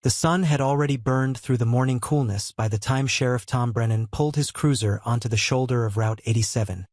The sun had already burned through the morning coolness by the time Sheriff Tom Brennan pulled his cruiser onto the shoulder of Route 87,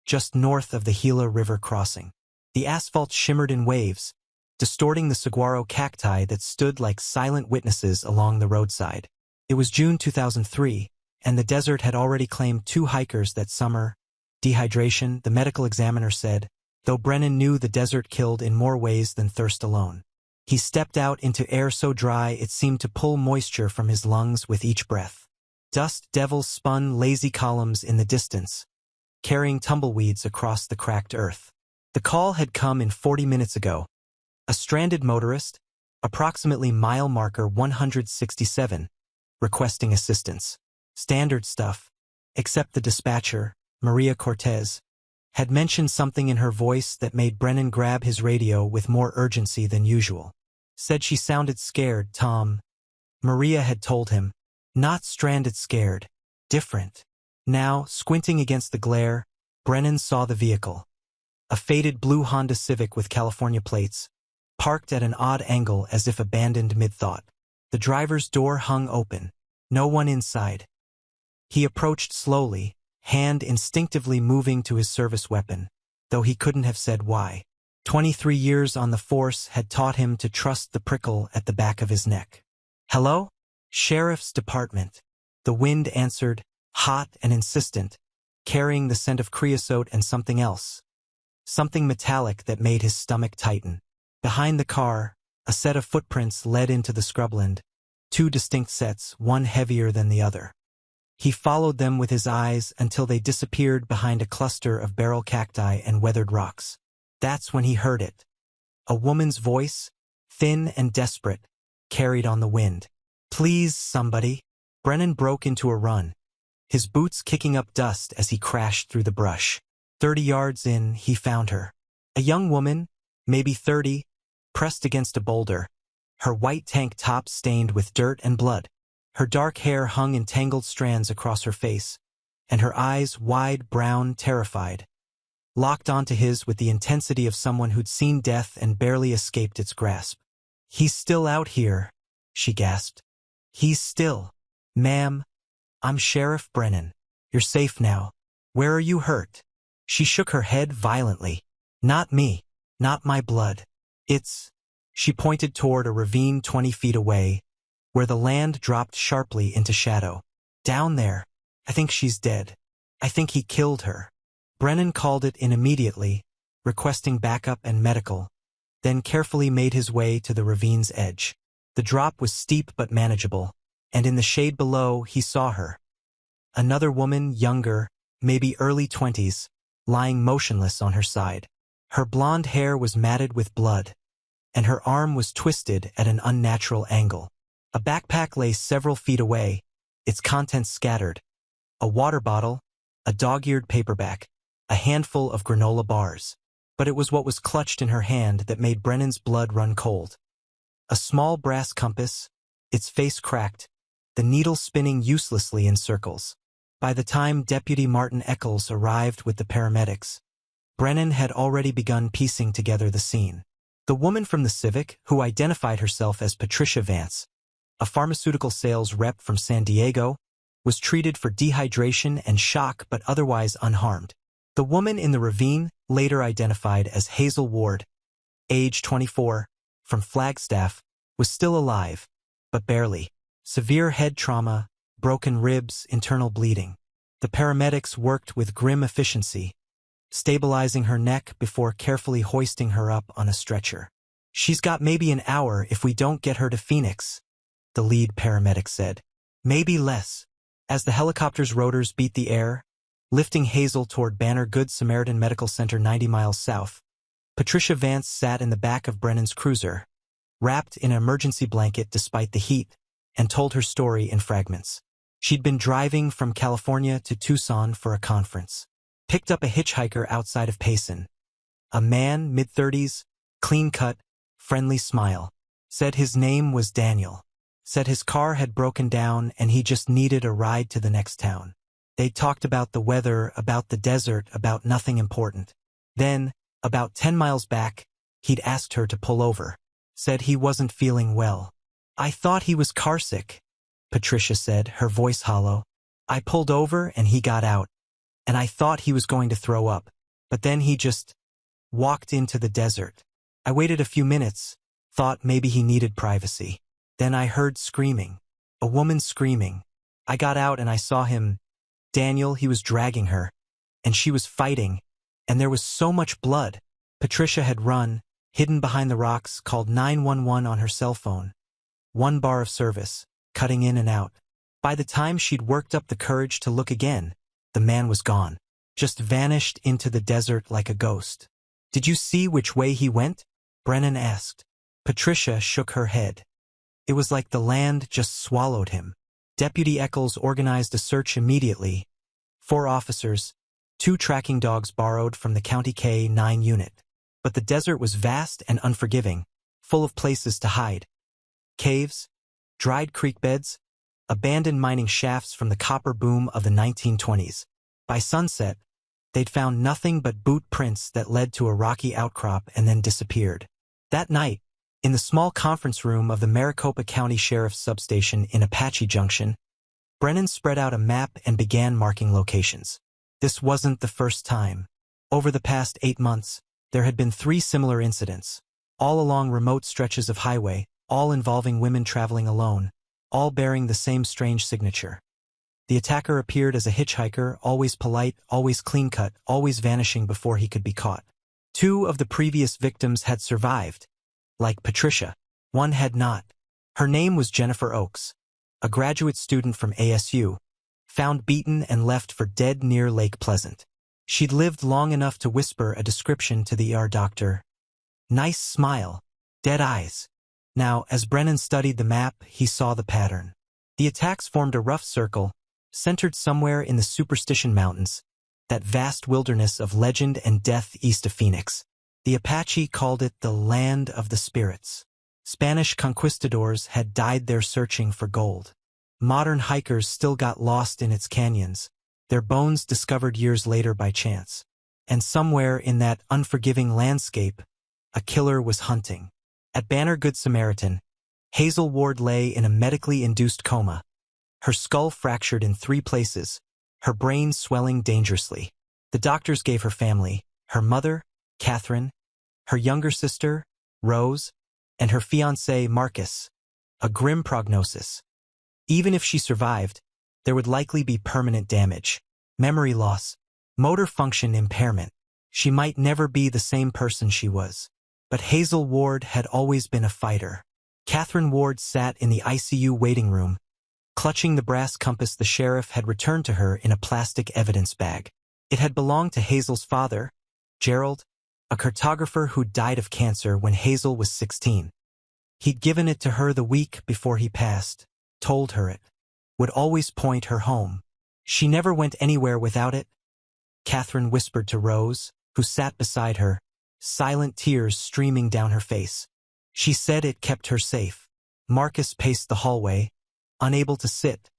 just north of the Gila River crossing. The asphalt shimmered in waves, distorting the saguaro cacti that stood like silent witnesses along the roadside. It was June 2003, and the desert had already claimed 2 hikers that summer. Dehydration, the medical examiner said, though Brennan knew the desert killed in more ways than thirst alone. He stepped out into air so dry it seemed to pull moisture from his lungs with each breath. Dust devils spun lazy columns in the distance, carrying tumbleweeds across the cracked earth. The call had come in 40 minutes ago. A stranded motorist, approximately mile marker 167, requesting assistance. Standard stuff, except the dispatcher, Maria Cortez, had mentioned something in her voice that made Brennan grab his radio with more urgency than usual. Said she sounded scared, Tom. Maria had told him. Not stranded scared. Different. Now, squinting against the glare, Brennan saw the vehicle. A faded blue Honda Civic with California plates, parked at an odd angle as if abandoned mid-thought. The driver's door hung open. No one inside. He approached slowly, hand instinctively moving to his service weapon, though he couldn't have said why. 23 years on the force had taught him to trust the prickle at the back of his neck. Hello? Sheriff's Department. The wind answered, hot and insistent, carrying the scent of creosote and something else. Something metallic that made his stomach tighten. Behind the car, a set of footprints led into the scrubland, 2 distinct sets, one heavier than the other. He followed them with his eyes until they disappeared behind a cluster of barrel cacti and weathered rocks. That's when he heard it. A woman's voice, thin and desperate, carried on the wind. Please, somebody. Brennan broke into a run, his boots kicking up dust as he crashed through the brush. 30 yards in, he found her. A young woman, maybe 30, pressed against a boulder, her white tank top stained with dirt and blood. Her dark hair hung in tangled strands across her face, and her eyes, wide, brown, terrified, locked onto his with the intensity of someone who'd seen death and barely escaped its grasp. He's still out here, she gasped. He's still. Ma'am, I'm Sheriff Brennan. You're safe now. Where are you hurt? She shook her head violently. Not me. Not my blood. It's... She pointed toward a ravine 20 feet away, where the land dropped sharply into shadow. Down there. I think she's dead. I think he killed her. Brennan called it in immediately, requesting backup and medical, then carefully made his way to the ravine's edge. The drop was steep but manageable, and in the shade below he saw her. Another woman, younger, maybe early 20s, lying motionless on her side. Her blonde hair was matted with blood, and her arm was twisted at an unnatural angle. A backpack lay several feet away, its contents scattered. A water bottle, a dog-eared paperback, a handful of granola bars. But it was what was clutched in her hand that made Brennan's blood run cold. A small brass compass, its face cracked, the needle spinning uselessly in circles. By the time Deputy Martin Eccles arrived with the paramedics, Brennan had already begun piecing together the scene. The woman from the Civic, who identified herself as Patricia Vance, a pharmaceutical sales rep from San Diego, was treated for dehydration and shock but otherwise unharmed. The woman in the ravine, later identified as Hazel Ward, age 24, from Flagstaff, was still alive, but barely. Severe head trauma, broken ribs, internal bleeding. The paramedics worked with grim efficiency, stabilizing her neck before carefully hoisting her up on a stretcher. She's got maybe an hour if we don't get her to Phoenix, the lead paramedic said. Maybe less. As the helicopter's rotors beat the air, lifting Hazel toward Banner Good Samaritan Medical Center 90 miles south, Patricia Vance sat in the back of Brennan's cruiser, wrapped in an emergency blanket despite the heat, and told her story in fragments. She'd been driving from California to Tucson for a conference. Picked up a hitchhiker outside of Payson. A man, mid-30s, clean-cut, friendly smile. Said his name was Daniel. Said his car had broken down and he just needed a ride to the next town. They talked about the weather, about the desert, about nothing important. Then, about 10 miles back, he'd asked her to pull over. Said he wasn't feeling well. I thought he was carsick, Patricia said, her voice hollow. I pulled over and he got out, and I thought he was going to throw up, but then he just walked into the desert. I waited a few minutes, thought maybe he needed privacy. Then I heard screaming. A woman screaming. I got out and I saw him. Daniel, he was dragging her, and she was fighting, and there was so much blood. Patricia had run, hidden behind the rocks, called 911 on her cell phone. 1 bar of service, cutting in and out. By the time she'd worked up the courage to look again, the man was gone, just vanished into the desert like a ghost. Did you see which way he went? Brennan asked. Patricia shook her head. It was like the land just swallowed him. Deputy Eccles organized a search immediately. 4 officers, 2 tracking dogs borrowed from the County K-9 unit. But the desert was vast and unforgiving, full of places to hide. Caves, dried creek beds, abandoned mining shafts from the copper boom of the 1920s. By sunset, they'd found nothing but boot prints that led to a rocky outcrop and then disappeared. That night, in the small conference room of the Maricopa County Sheriff's Substation in Apache Junction, Brennan spread out a map and began marking locations. This wasn't the first time. Over the past 8 months, there had been 3 similar incidents, all along remote stretches of highway, all involving women traveling alone, all bearing the same strange signature. The attacker appeared as a hitchhiker, always polite, always clean-cut, always vanishing before he could be caught. 2 of the previous victims had survived, like Patricia. 1 had not. Her name was Jennifer Oakes, a graduate student from ASU, found beaten and left for dead near Lake Pleasant. She'd lived long enough to whisper a description to the ER doctor. Nice smile, dead eyes. Now, as Brennan studied the map, he saw the pattern. The attacks formed a rough circle, centered somewhere in the Superstition Mountains, that vast wilderness of legend and death east of Phoenix. The Apache called it the land of the spirits. Spanish conquistadors had died there searching for gold. Modern hikers still got lost in its canyons, their bones discovered years later by chance. And somewhere in that unforgiving landscape, a killer was hunting. At Banner Good Samaritan, Hazel Ward lay in a medically induced coma, her skull fractured in 3 places, her brain swelling dangerously. The doctors gave her family, her mother, Catherine, her younger sister, Rose, and her fiancé, Marcus, a grim prognosis. Even if she survived, there would likely be permanent damage, memory loss, motor function impairment. She might never be the same person she was. But Hazel Ward had always been a fighter. Catherine Ward sat in the ICU waiting room, clutching the brass compass the sheriff had returned to her in a plastic evidence bag. It had belonged to Hazel's father, Gerald, a cartographer who died of cancer when Hazel was 16. He'd given it to her the week before he passed, told her it would always point her home. She never went anywhere without it, Catherine whispered to Rose, who sat beside her, silent tears streaming down her face. She said it kept her safe. Marcus paced the hallway, unable to sit,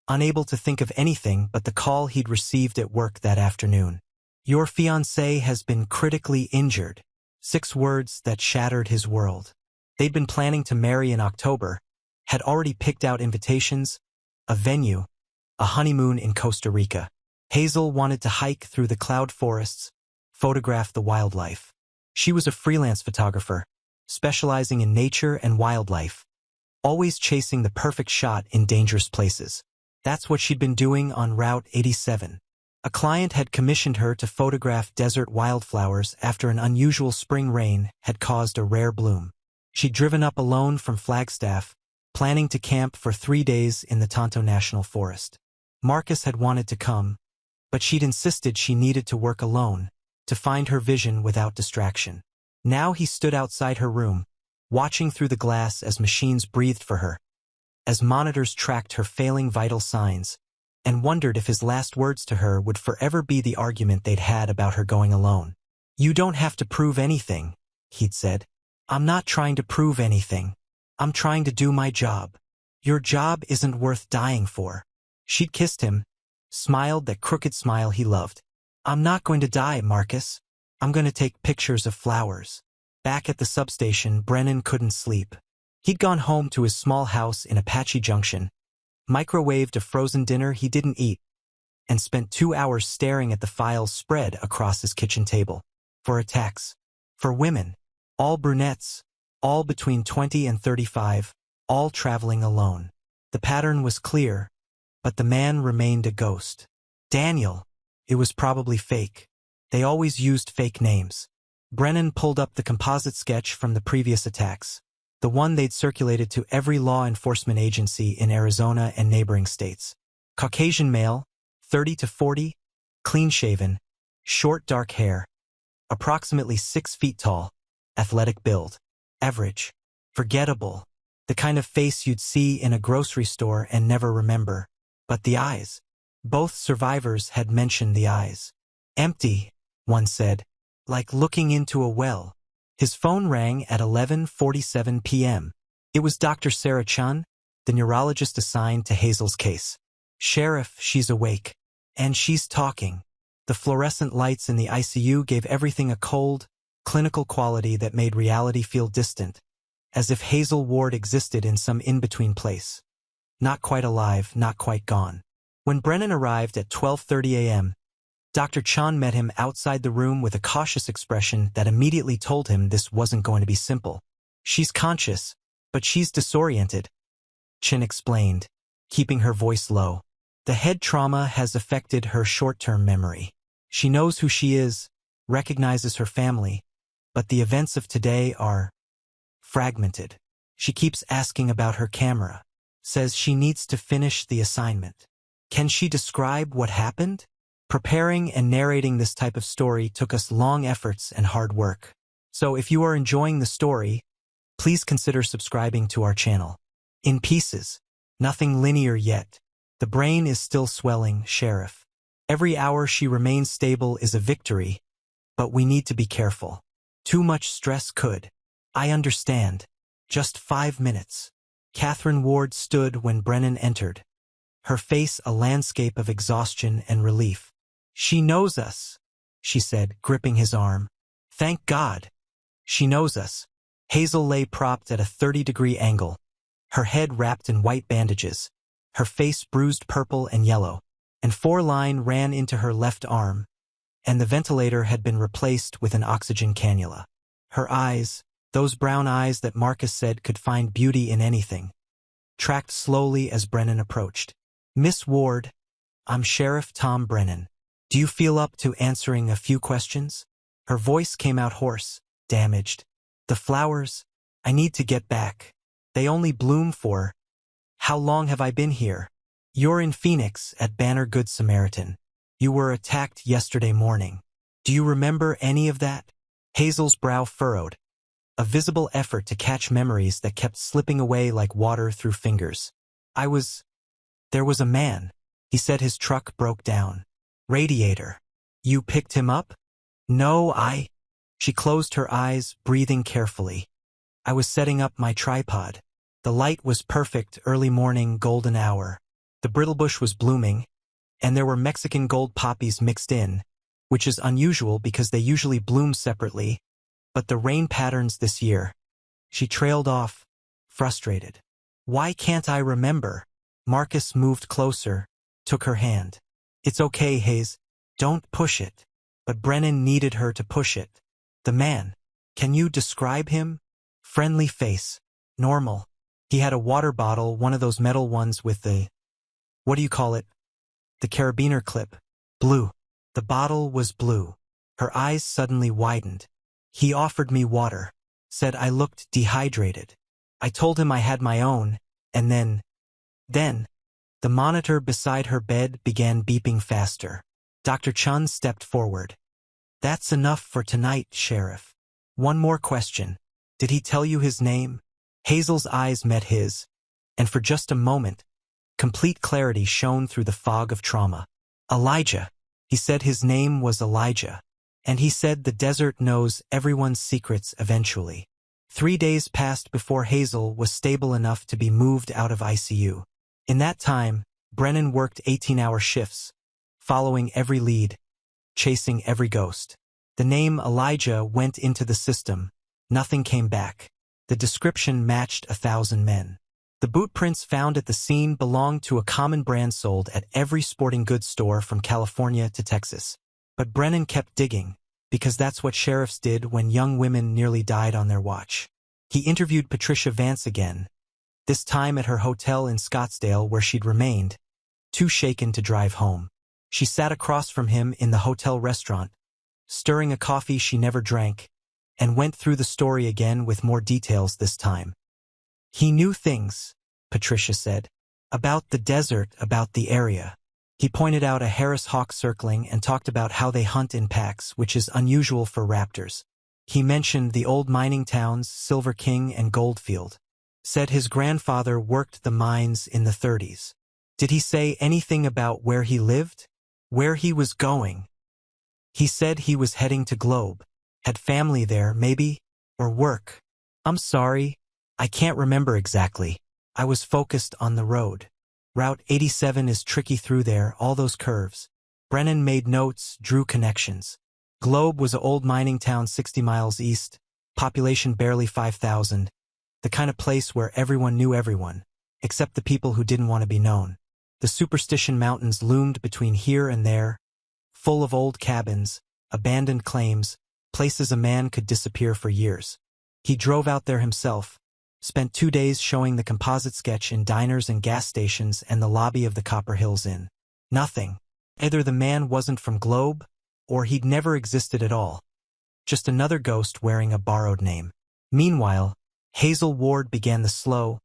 unable to think of anything but the call he'd received at work that afternoon. Your fiancé has been critically injured. 6 words that shattered his world. They'd been planning to marry in October, had already picked out invitations, a venue, a honeymoon in Costa Rica. Hazel wanted to hike through the cloud forests, photograph the wildlife. She was a freelance photographer, specializing in nature and wildlife, always chasing the perfect shot in dangerous places. That's what she'd been doing on Route 87. A client had commissioned her to photograph desert wildflowers after an unusual spring rain had caused a rare bloom. She'd driven up alone from Flagstaff, planning to camp for 3 days in the Tonto National Forest. Marcus had wanted to come, but she'd insisted she needed to work alone, to find her vision without distraction. Now he stood outside her room, watching through the glass as machines breathed for her, as monitors tracked her failing vital signs, and wondered if his last words to her would forever be the argument they'd had about her going alone. You don't have to prove anything, he'd said. I'm not trying to prove anything. I'm trying to do my job. Your job isn't worth dying for. She'd kissed him, smiled that crooked smile he loved. I'm not going to die, Marcus. I'm going to take pictures of flowers. Back at the substation, Brennan couldn't sleep. He'd gone home to his small house in Apache Junction, microwaved a frozen dinner he didn't eat, and spent 2 hours staring at the files spread across his kitchen table. For attacks. For women. All brunettes. All between 20 and 35. All traveling alone. The pattern was clear, but the man remained a ghost. Daniel. It was probably fake. They always used fake names. Brennan pulled up the composite sketch from the previous attacks, the one they'd circulated to every law enforcement agency in Arizona and neighboring states. Caucasian male, 30 to 40, clean-shaven, short dark hair, approximately 6 feet tall, athletic build, average, forgettable, the kind of face you'd see in a grocery store and never remember. But the eyes. Both survivors had mentioned the eyes. Empty, one said, like looking into a well. His phone rang at 11:47 p.m. It was Dr. Sarah Chun, the neurologist assigned to Hazel's case. Sheriff, she's awake. And she's talking. The fluorescent lights in the ICU gave everything a cold, clinical quality that made reality feel distant, as if Hazel Ward existed in some in-between place. Not quite alive, not quite gone. When Brennan arrived at 12:30 a.m., Dr. Chun met him outside the room with a cautious expression that immediately told him this wasn't going to be simple. She's conscious, but she's disoriented, Chin explained, keeping her voice low. The head trauma has affected her short-term memory. She knows who she is, recognizes her family, but the events of today are fragmented. She keeps asking about her camera, says she needs to finish the assignment. Can she describe what happened? Preparing and narrating this type of story took us long efforts and hard work. So if you are enjoying the story, please consider subscribing to our channel. In pieces. Nothing linear yet. The brain is still swelling, Sheriff. Every hour she remains stable is a victory, but we need to be careful. Too much stress could. I understand. Just 5 minutes. Catherine Ward stood when Brennan entered, her face a landscape of exhaustion and relief. She knows us, she said, gripping his arm. Thank God. She knows us. Hazel lay propped at a 30-degree angle, her head wrapped in white bandages, her face bruised purple and yellow, and 4-line ran into her left arm, and the ventilator had been replaced with an oxygen cannula. Her eyes, those brown eyes that Marcus said could find beauty in anything, tracked slowly as Brennan approached. Miss Ward, I'm Sheriff Tom Brennan. Do you feel up to answering a few questions? Her voice came out hoarse, damaged. The flowers, I need to get back. They only bloom for... How long have I been here? You're in Phoenix at Banner Good Samaritan. You were attacked yesterday morning. Do you remember any of that? Hazel's brow furrowed, a visible effort to catch memories that kept slipping away like water through fingers. There was a man. He said his truck broke down. Radiator. You picked him up? No, She closed her eyes, breathing carefully. I was setting up my tripod. The light was perfect, early morning, golden hour. The brittlebush was blooming, and there were Mexican gold poppies mixed in, which is unusual because they usually bloom separately, but the rain patterns this year. She trailed off, frustrated. Why can't I remember? Marcus moved closer, took her hand. It's okay, Hayes. Don't push it. But Brennan needed her to push it. The man. Can you describe him? Friendly face. Normal. He had a water bottle, one of those metal ones with the... What do you call it? The carabiner clip. Blue. The bottle was blue. Her eyes suddenly widened. He offered me water. Said I looked dehydrated. I told him I had my own, and then... The monitor beside her bed began beeping faster. Dr. Chun stepped forward. That's enough for tonight, Sheriff. One more question. Did he tell you his name? Hazel's eyes met his, and for just a moment, complete clarity shone through the fog of trauma. Elijah. He said his name was Elijah, and he said the desert knows everyone's secrets eventually. 3 days passed before Hazel was stable enough to be moved out of ICU. In that time, Brennan worked 18-hour shifts, following every lead, chasing every ghost. The name Elijah went into the system. Nothing came back. The description matched 1,000 men. The boot prints found at the scene belonged to a common brand sold at every sporting goods store from California to Texas. But Brennan kept digging, because that's what sheriffs did when young women nearly died on their watch. He interviewed Patricia Vance again, this time at her hotel in Scottsdale where she'd remained, too shaken to drive home. She sat across from him in the hotel restaurant, stirring a coffee she never drank, and went through the story again with more details this time. He knew things, Patricia said, about the desert, about the area. He pointed out a Harris hawk circling and talked about how they hunt in packs, which is unusual for raptors. He mentioned the old mining towns, Silver King and Goldfield. Said his grandfather worked the mines in the 30s. Did he say anything about where he lived? Where he was going? He said he was heading to Globe. Had family there, maybe? Or work? I'm sorry, I can't remember exactly. I was focused on the road. Route 87 is tricky through there, all those curves. Brennan made notes, drew connections. Globe was an old mining town 60 miles east, population barely 5,000. The kind of place where everyone knew everyone, except the people who didn't want to be known. The Superstition Mountains loomed between here and there, full of old cabins, abandoned claims, places a man could disappear for years. He drove out there himself, spent 2 days showing the composite sketch in diners and gas stations and the lobby of the Copper Hills Inn. Nothing. Either the man wasn't from Globe, or he'd never existed at all. Just another ghost wearing a borrowed name. Meanwhile, Hazel Ward began the slow,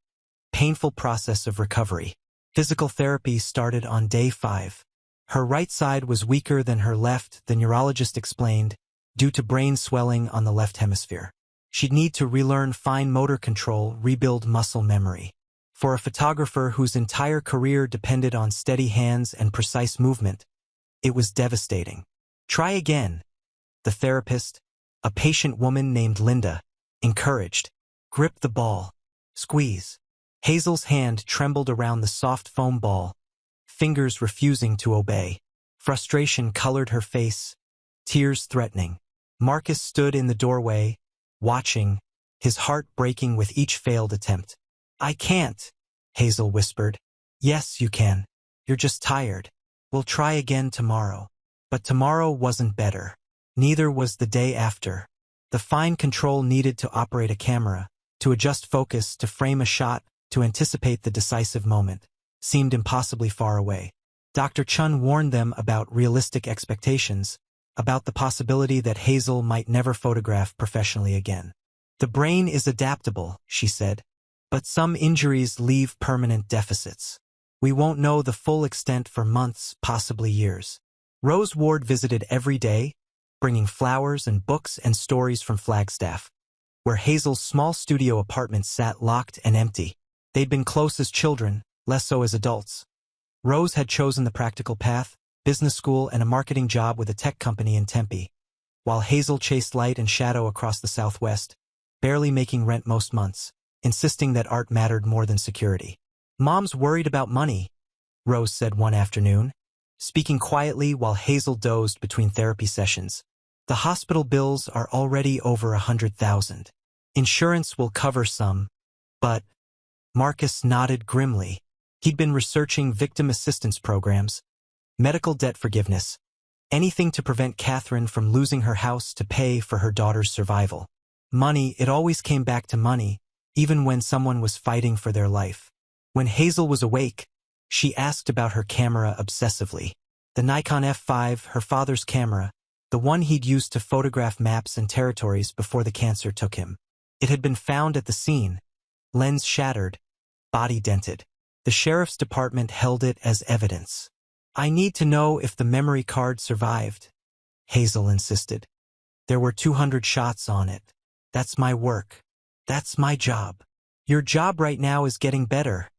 painful process of recovery. Physical therapy started on day 5. Her right side was weaker than her left, the neurologist explained, due to brain swelling on the left hemisphere. She'd need to relearn fine motor control, rebuild muscle memory. For a photographer whose entire career depended on steady hands and precise movement, it was devastating. Try again, the therapist, a patient woman named Linda, encouraged. Grip the ball. Squeeze. Hazel's hand trembled around the soft foam ball, fingers refusing to obey. Frustration colored her face, tears threatening. Marcus stood in the doorway, watching, his heart breaking with each failed attempt. I can't, Hazel whispered. Yes, you can. You're just tired. We'll try again tomorrow. But tomorrow wasn't better. Neither was the day after. The fine control needed to operate a camera, to adjust focus, to frame a shot, to anticipate the decisive moment, seemed impossibly far away. Dr. Chun warned them about realistic expectations, about the possibility that Hazel might never photograph professionally again. The brain is adaptable, she said, but some injuries leave permanent deficits. We won't know the full extent for months, possibly years. Rose Ward visited every day, bringing flowers and books and stories from Flagstaff, where Hazel's small studio apartment sat locked and empty. They'd been close as children, less so as adults. Rose had chosen the practical path, business school and a marketing job with a tech company in Tempe, while Hazel chased light and shadow across the Southwest, barely making rent most months, insisting that art mattered more than security. Mom's worried about money, Rose said one afternoon, speaking quietly while Hazel dozed between therapy sessions. The hospital bills are already over $100,000. Insurance will cover some, but Marcus nodded grimly. He'd been researching victim assistance programs, medical debt forgiveness, anything to prevent Catherine from losing her house to pay for her daughter's survival. Money, it always came back to money, even when someone was fighting for their life. When Hazel was awake, she asked about her camera obsessively. The Nikon F5, her father's camera, the one he'd used to photograph maps and territories before the cancer took him. It had been found at the scene, lens shattered, body dented. The sheriff's department held it as evidence. I need to know if the memory card survived, Hazel insisted. There were 200 shots on it. That's my work. That's my job. Your job right now is getting better,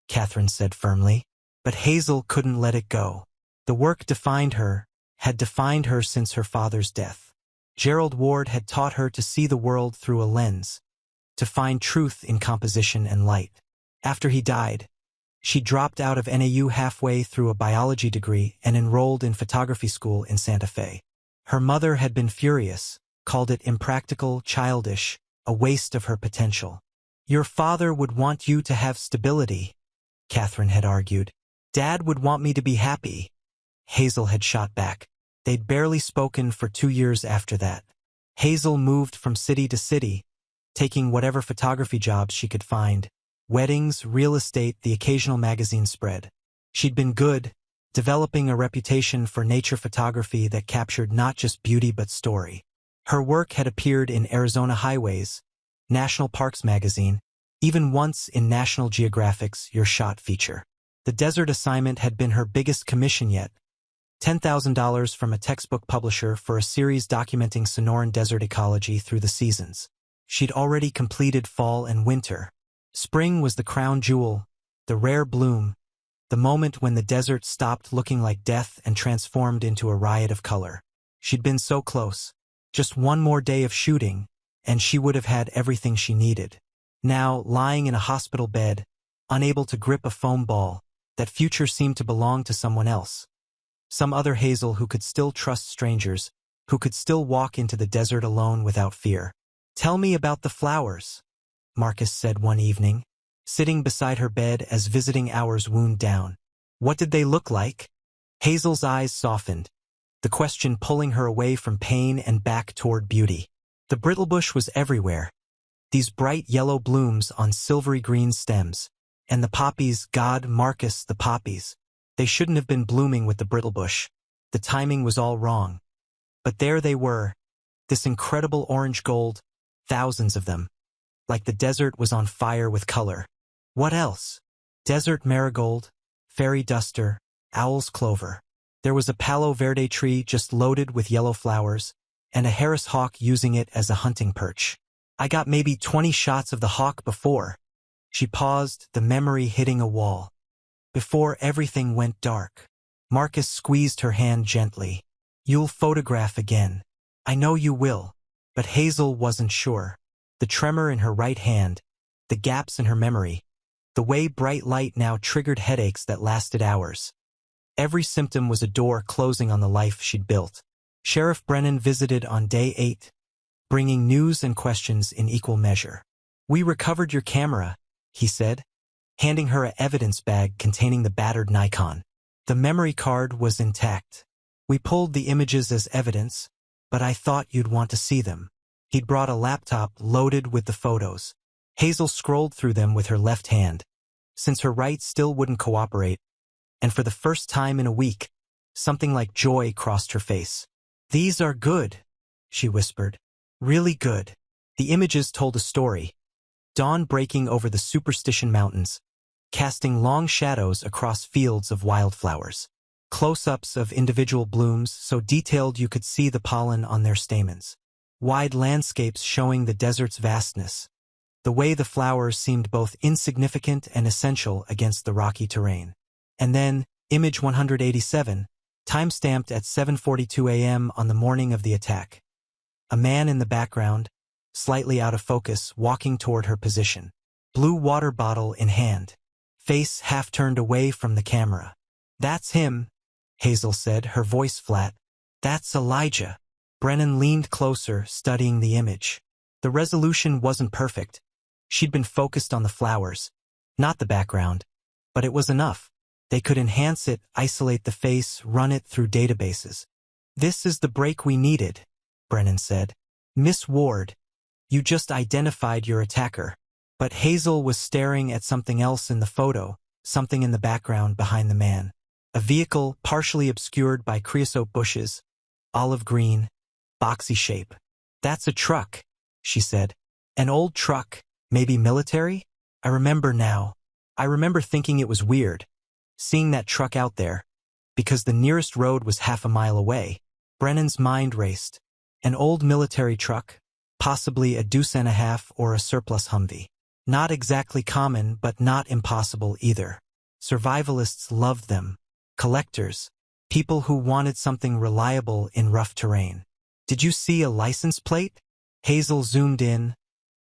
Catherine said firmly. But Hazel couldn't let it go. The work defined her, had defined her since her father's death. Gerald Ward had taught her to see the world through a lens, to find truth in composition and light. After he died, she dropped out of NAU halfway through a biology degree and enrolled in photography school in Santa Fe. Her mother had been furious, called it impractical, childish, a waste of her potential. Your father would want you to have stability, Catherine had argued. Dad would want me to be happy, Hazel had shot back. They'd barely spoken for 2 years after that. Hazel moved from city to city, taking whatever photography jobs she could find. Weddings, real estate, the occasional magazine spread. She'd been good, developing a reputation for nature photography that captured not just beauty but story. Her work had appeared in Arizona Highways, National Parks magazine, even once in National Geographic's Your Shot feature. The desert assignment had been her biggest commission yet, $10,000 from a textbook publisher for a series documenting Sonoran desert ecology through the seasons. She'd already completed fall and winter. Spring was the crown jewel, the rare bloom, the moment when the desert stopped looking like death and transformed into a riot of color. She'd been so close. Just one more day of shooting, and she would have had everything she needed. Now, lying in a hospital bed, unable to grip a foam ball, that future seemed to belong to someone else. Some other Hazel who could still trust strangers, who could still walk into the desert alone without fear. Tell me about the flowers, Marcus said one evening, sitting beside her bed as visiting hours wound down. What did they look like? Hazel's eyes softened, the question pulling her away from pain and back toward beauty. The brittlebush was everywhere, these bright yellow blooms on silvery green stems. And the poppies, God, Marcus, the poppies. They shouldn't have been blooming with the brittlebush. The timing was all wrong. But there they were, this incredible orange gold, thousands of them. Like the desert was on fire with color. What else? Desert marigold, fairy duster, owl's clover. There was a palo verde tree just loaded with yellow flowers, and a Harris hawk using it as a hunting perch. I got maybe 20 shots of the hawk before. She paused, the memory hitting a wall. Before everything went dark. Marcus squeezed her hand gently. You'll photograph again. I know you will. But Hazel wasn't sure. The tremor in her right hand, the gaps in her memory, the way bright light now triggered headaches that lasted hours. Every symptom was a door closing on the life she'd built. Sheriff Brennan visited on day 8, bringing news and questions in equal measure. We recovered your camera, he said, handing her an evidence bag containing the battered Nikon. The memory card was intact. We pulled the images as evidence, but I thought you'd want to see them. He'd brought a laptop loaded with the photos. Hazel scrolled through them with her left hand, since her right still wouldn't cooperate, and for the first time in a week, something like joy crossed her face. These are good, she whispered. Really good. The images told a story. Dawn breaking over the Superstition Mountains, casting long shadows across fields of wildflowers. Close-ups of individual blooms so detailed you could see the pollen on their stamens. Wide landscapes showing the desert's vastness. The way the flowers seemed both insignificant and essential against the rocky terrain. And then, image 187, time-stamped at 7:42 a.m. on the morning of the attack. A man in the background, slightly out of focus, walking toward her position. Blue water bottle in hand. Face half turned away from the camera. That's him, Hazel said, her voice flat. That's Elijah. Brennan leaned closer, studying the image. The resolution wasn't perfect. She'd been focused on the flowers, not the background. But it was enough. They could enhance it, isolate the face, run it through databases. This is the break we needed, Brennan said. Miss Ward, you just identified your attacker. But Hazel was staring at something else in the photo, something in the background behind the man. A vehicle partially obscured by creosote bushes, olive green, boxy shape. That's a truck, she said. An old truck, maybe military? I remember now. I remember thinking it was weird, seeing that truck out there, because the nearest road was half a mile away. Brennan's mind raced. An old military truck, possibly a deuce-and-a-half or a surplus Humvee. Not exactly common, but not impossible either. Survivalists loved them. Collectors, people who wanted something reliable in rough terrain. Did you see a license plate? Hazel zoomed in,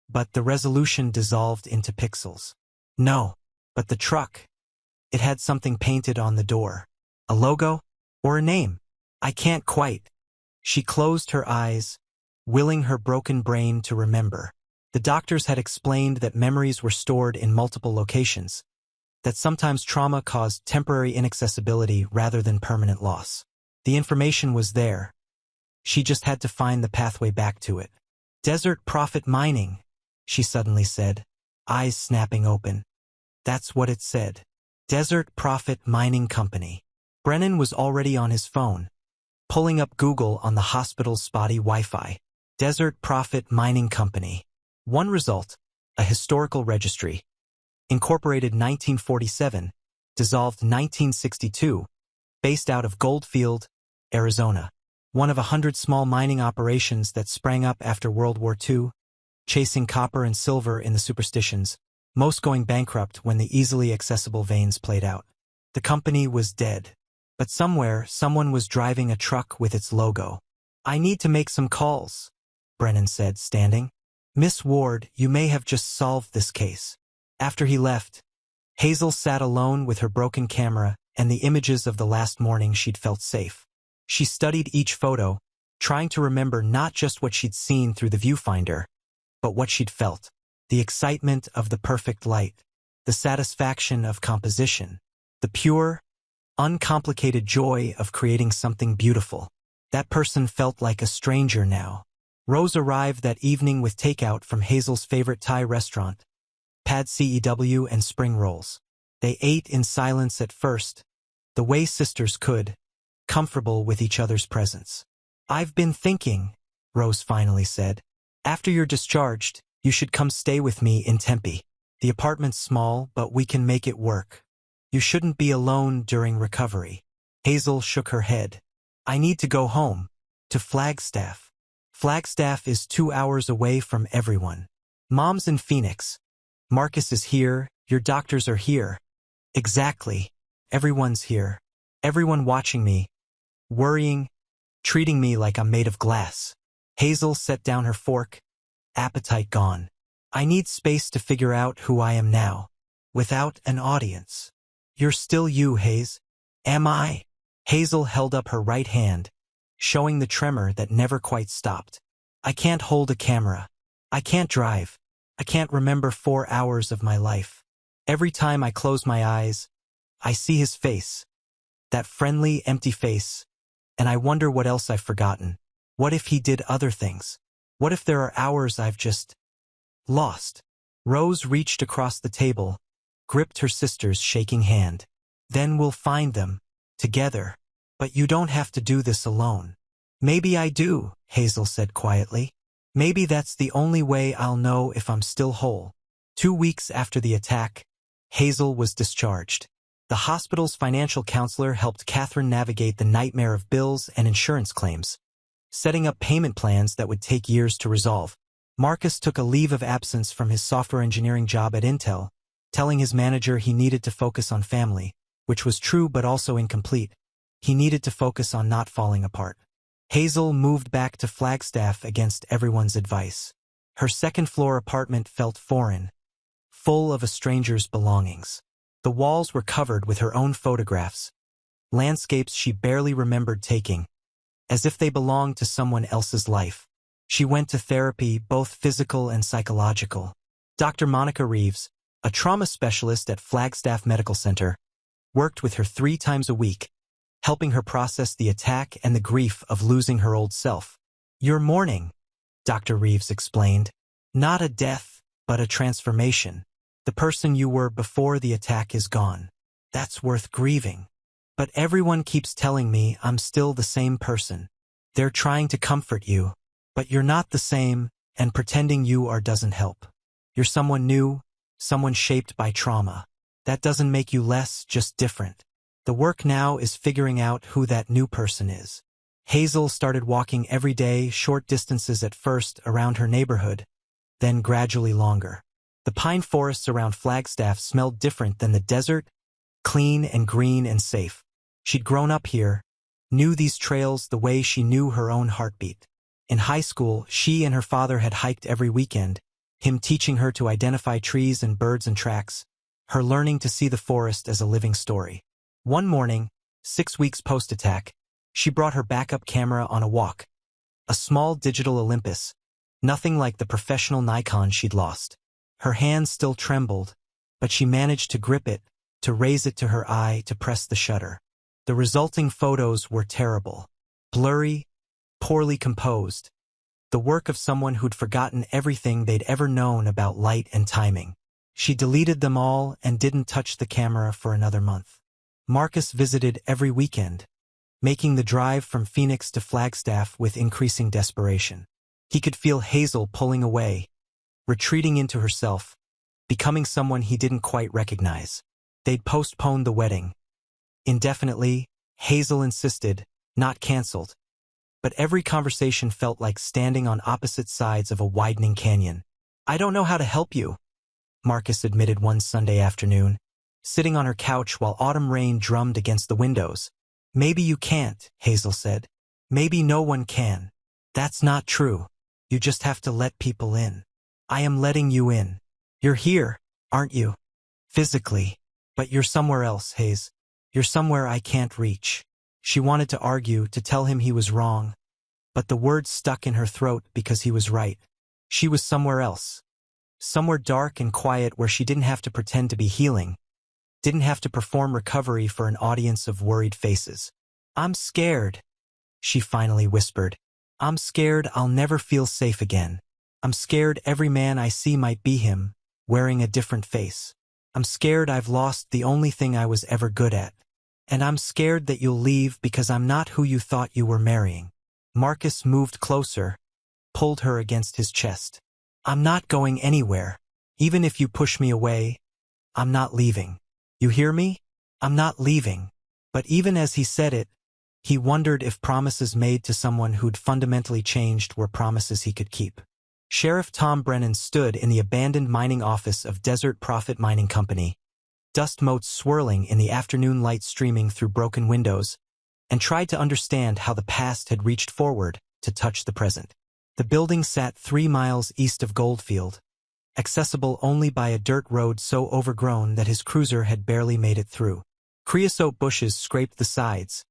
but the resolution dissolved into pixels. No, but the truck. It had something painted on the door. A logo? Or a name? I can't quite. She closed her eyes, willing her broken brain to remember. The doctors had explained that memories were stored in multiple locations, that sometimes trauma caused temporary inaccessibility rather than permanent loss. The information was there. She just had to find the pathway back to it. Desert profit mining, she suddenly said, eyes snapping open. That's what it said. Desert Profit Mining Company. Brennan was already on his phone, pulling up Google on the hospital's spotty Wi-Fi. Desert Profit Mining Company. One result, a historical registry. Incorporated 1947, dissolved 1962, based out of Goldfield, Arizona. One of 100 small mining operations that sprang up after World War II, chasing copper and silver in the superstitions, most going bankrupt when the easily accessible veins played out. The company was dead. But somewhere, someone was driving a truck with its logo. I need to make some calls, Brennan said, standing. Miss Ward, you may have just solved this case. After he left, Hazel sat alone with her broken camera and the images of the last morning she'd felt safe. She studied each photo, trying to remember not just what she'd seen through the viewfinder, but what she'd felt. The excitement of the perfect light, the satisfaction of composition, the pure, uncomplicated joy of creating something beautiful. That person felt like a stranger now. Rose arrived that evening with takeout from Hazel's favorite Thai restaurant, Pad CEW and spring rolls. They ate in silence at first, the way sisters could, comfortable with each other's presence. I've been thinking, Rose finally said. After you're discharged, you should come stay with me in Tempe. The apartment's small, but we can make it work. You shouldn't be alone during recovery. Hazel shook her head. I need to go home, to Flagstaff. Flagstaff is 2 hours away from everyone. Mom's in Phoenix. Marcus is here, your doctors are here. Exactly. Everyone's here. Everyone watching me, worrying, treating me like I'm made of glass. Hazel set down her fork, appetite gone. I need space to figure out who I am now, without an audience. You're still you, Haze. Am I? Hazel held up her right hand, showing the tremor that never quite stopped. I can't hold a camera. I can't drive. I can't remember 4 hours of my life. Every time I close my eyes, I see his face. That friendly, empty face. And I wonder what else I've forgotten. What if he did other things? What if there are hours I've just lost? Rose reached across the table, gripped her sister's shaking hand. Then we'll find them, together. But you don't have to do this alone. Maybe I do, Hazel said quietly. Maybe that's the only way I'll know if I'm still whole. 2 weeks after the attack, Hazel was discharged. The hospital's financial counselor helped Catherine navigate the nightmare of bills and insurance claims, setting up payment plans that would take years to resolve. Marcus took a leave of absence from his software engineering job at Intel, telling his manager he needed to focus on family, which was true but also incomplete. He needed to focus on not falling apart. Hazel moved back to Flagstaff against everyone's advice. Her second-floor apartment felt foreign, full of a stranger's belongings. The walls were covered with her own photographs, landscapes she barely remembered taking, as if they belonged to someone else's life. She went to therapy, both physical and psychological. Dr. Monica Reeves, a trauma specialist at Flagstaff Medical Center, worked with her 3 times a week, helping her process the attack and the grief of losing her old self. You're mourning, Dr. Reeves explained. Not a death, but a transformation. The person you were before the attack is gone. That's worth grieving. But everyone keeps telling me I'm still the same person. They're trying to comfort you, but you're not the same, and pretending you are doesn't help. You're someone new, someone shaped by trauma. That doesn't make you less, just different. The work now is figuring out who that new person is. Hazel started walking every day, short distances at first around her neighborhood, then gradually longer. The pine forests around Flagstaff smelled different than the desert, clean and green and safe. She'd grown up here, knew these trails the way she knew her own heartbeat. In high school, she and her father had hiked every weekend, him teaching her to identify trees and birds and tracks, her learning to see the forest as a living story. One morning, 6 weeks post-attack, she brought her backup camera on a walk, a small digital Olympus, Nothing like the professional Nikon she'd lost. Her hand still trembled, but she managed to grip it, to raise it to her eye, to press the shutter. The resulting photos were terrible. Blurry, poorly composed. The work of someone who'd forgotten everything they'd ever known about light and timing. She deleted them all and didn't touch the camera for another month. Marcus visited every weekend, making the drive from Phoenix to Flagstaff with increasing desperation. He could feel Hazel pulling away, retreating into herself, becoming someone he didn't quite recognize. They'd postponed the wedding. Indefinitely, Hazel insisted, not canceled. But every conversation felt like standing on opposite sides of a widening canyon. "I don't know how to help you," Marcus admitted one Sunday afternoon, sitting on her couch while autumn rain drummed against the windows. "Maybe you can't," Hazel said. "Maybe no one can. That's not true. You just have to let people in. I am letting you in. You're here, aren't you? Physically. But you're somewhere else, Hayes. You're somewhere I can't reach." She wanted to argue, to tell him he was wrong, but the words stuck in her throat because he was right. She was somewhere else. Somewhere dark and quiet where she didn't have to pretend to be healing, didn't have to perform recovery for an audience of worried faces. "I'm scared," she finally whispered. "I'm scared I'll never feel safe again. I'm scared every man I see might be him, wearing a different face. I'm scared I've lost the only thing I was ever good at. And I'm scared that you'll leave because I'm not who you thought you were marrying." Marcus moved closer, pulled her against his chest. "I'm not going anywhere. Even if you push me away, I'm not leaving. You hear me? I'm not leaving." But even as he said it, he wondered if promises made to someone who'd fundamentally changed were promises he could keep. Sheriff Tom Brennan stood in the abandoned mining office of Desert Profit Mining Company, dust motes swirling in the afternoon light streaming through broken windows, and tried to understand how the past had reached forward to touch the present. The building sat 3 miles east of Goldfield, accessible only by a dirt road so overgrown that his cruiser had barely made it through. Creosote bushes scraped the sides,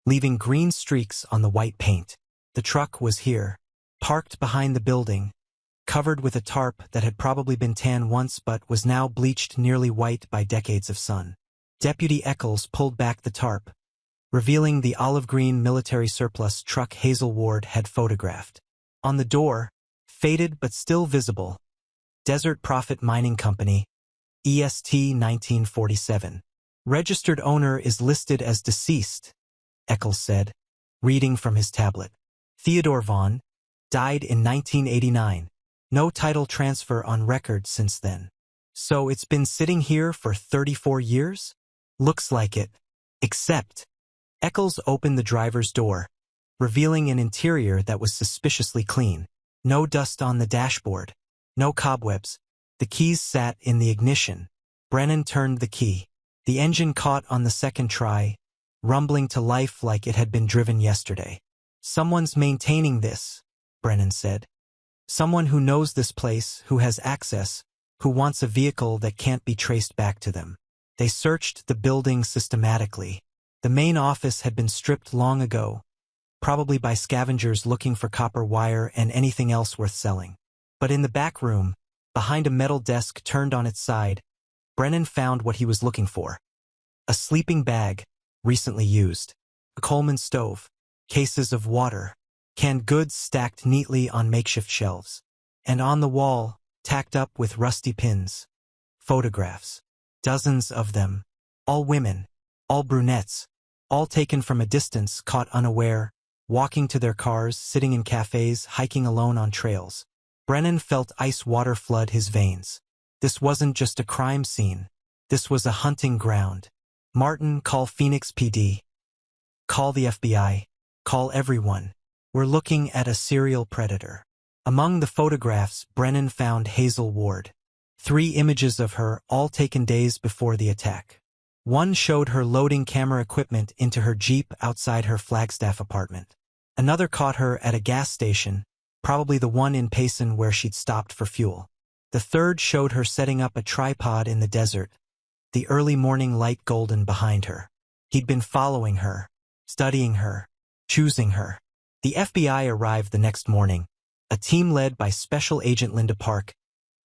leaving green streaks on the white paint. The truck was here, parked behind the building, covered with a tarp that had probably been tan once but was now bleached nearly white by decades of sun. Deputy Eccles pulled back the tarp, revealing the olive-green military surplus truck Hazel Ward had photographed. On the door, faded but still visible, Desert Profit Mining Company, EST 1947. "Registered owner is listed as deceased," Eccles said, reading from his tablet. "Theodore Vaughn, died in 1989. No title transfer on record since then. So it's been sitting here for 34 years? Looks like it. Except..." Eccles opened the driver's door, revealing an interior that was suspiciously clean. No dust on the dashboard. No cobwebs. The keys sat in the ignition. Brennan turned the key. The engine caught on the second try, rumbling to life like it had been driven yesterday. "Someone's maintaining this," Brennan said. "Someone who knows this place, who has access, who wants a vehicle that can't be traced back to them." They searched the building systematically. The main office had been stripped long ago, probably by scavengers looking for copper wire and anything else worth selling. But in the back room, behind a metal desk turned on its side, Brennan found what he was looking for. A sleeping bag, recently used. A Coleman stove. Cases of water. Canned goods stacked neatly on makeshift shelves. And on the wall, tacked up with rusty pins, photographs. Dozens of them. All women. All brunettes. All taken from a distance, caught unaware, walking to their cars, sitting in cafes, hiking alone on trails. Brennan felt ice water flood his veins. This wasn't just a crime scene. This was a hunting ground. "Martin, call Phoenix PD. Call the FBI. Call everyone. We're looking at a serial predator." Among the photographs, Brennan found Hazel Ward. 3 images of her, all taken days before the attack. One showed her loading camera equipment into her Jeep outside her Flagstaff apartment. Another caught her at a gas station, probably the one in Payson where she'd stopped for fuel. The third showed her setting up a tripod in the desert, the early morning light golden behind her. He'd been following her, studying her, choosing her. The FBI arrived the next morning, A team led by Special Agent Linda Park,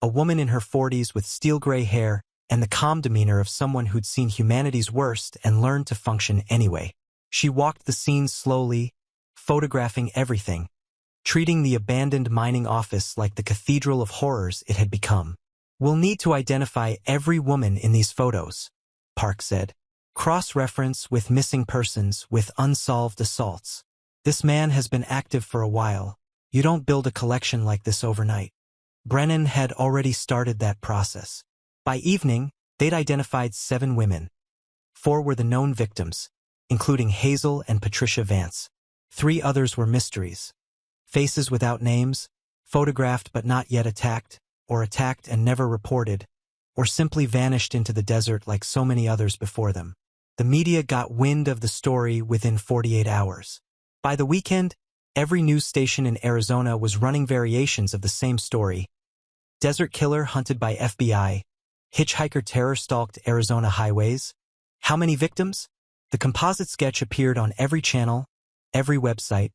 a woman in her 40s with steel-gray hair and the calm demeanor of someone who'd seen humanity's worst and learned to function anyway. She walked the scene slowly, photographing everything, treating the abandoned mining office like the cathedral of horrors it had become. "We'll need to identify every woman in these photos," Park said. "Cross-reference with missing persons with unsolved assaults. This man has been active for a while. You don't build a collection like this overnight." Brennan had already started that process. By evening, they'd identified 7 women. 4 were the known victims, including Hazel and Patricia Vance. 3 others were mysteries. Faces without names, photographed but not yet attacked, or attacked and never reported, or simply vanished into the desert like so many others before them. The media got wind of the story within 48 hours. By the weekend, every news station in Arizona was running variations of the same story. Desert killer hunted by FBI. Hitchhiker terror stalked Arizona highways. How many victims? The composite sketch appeared on every channel, every website,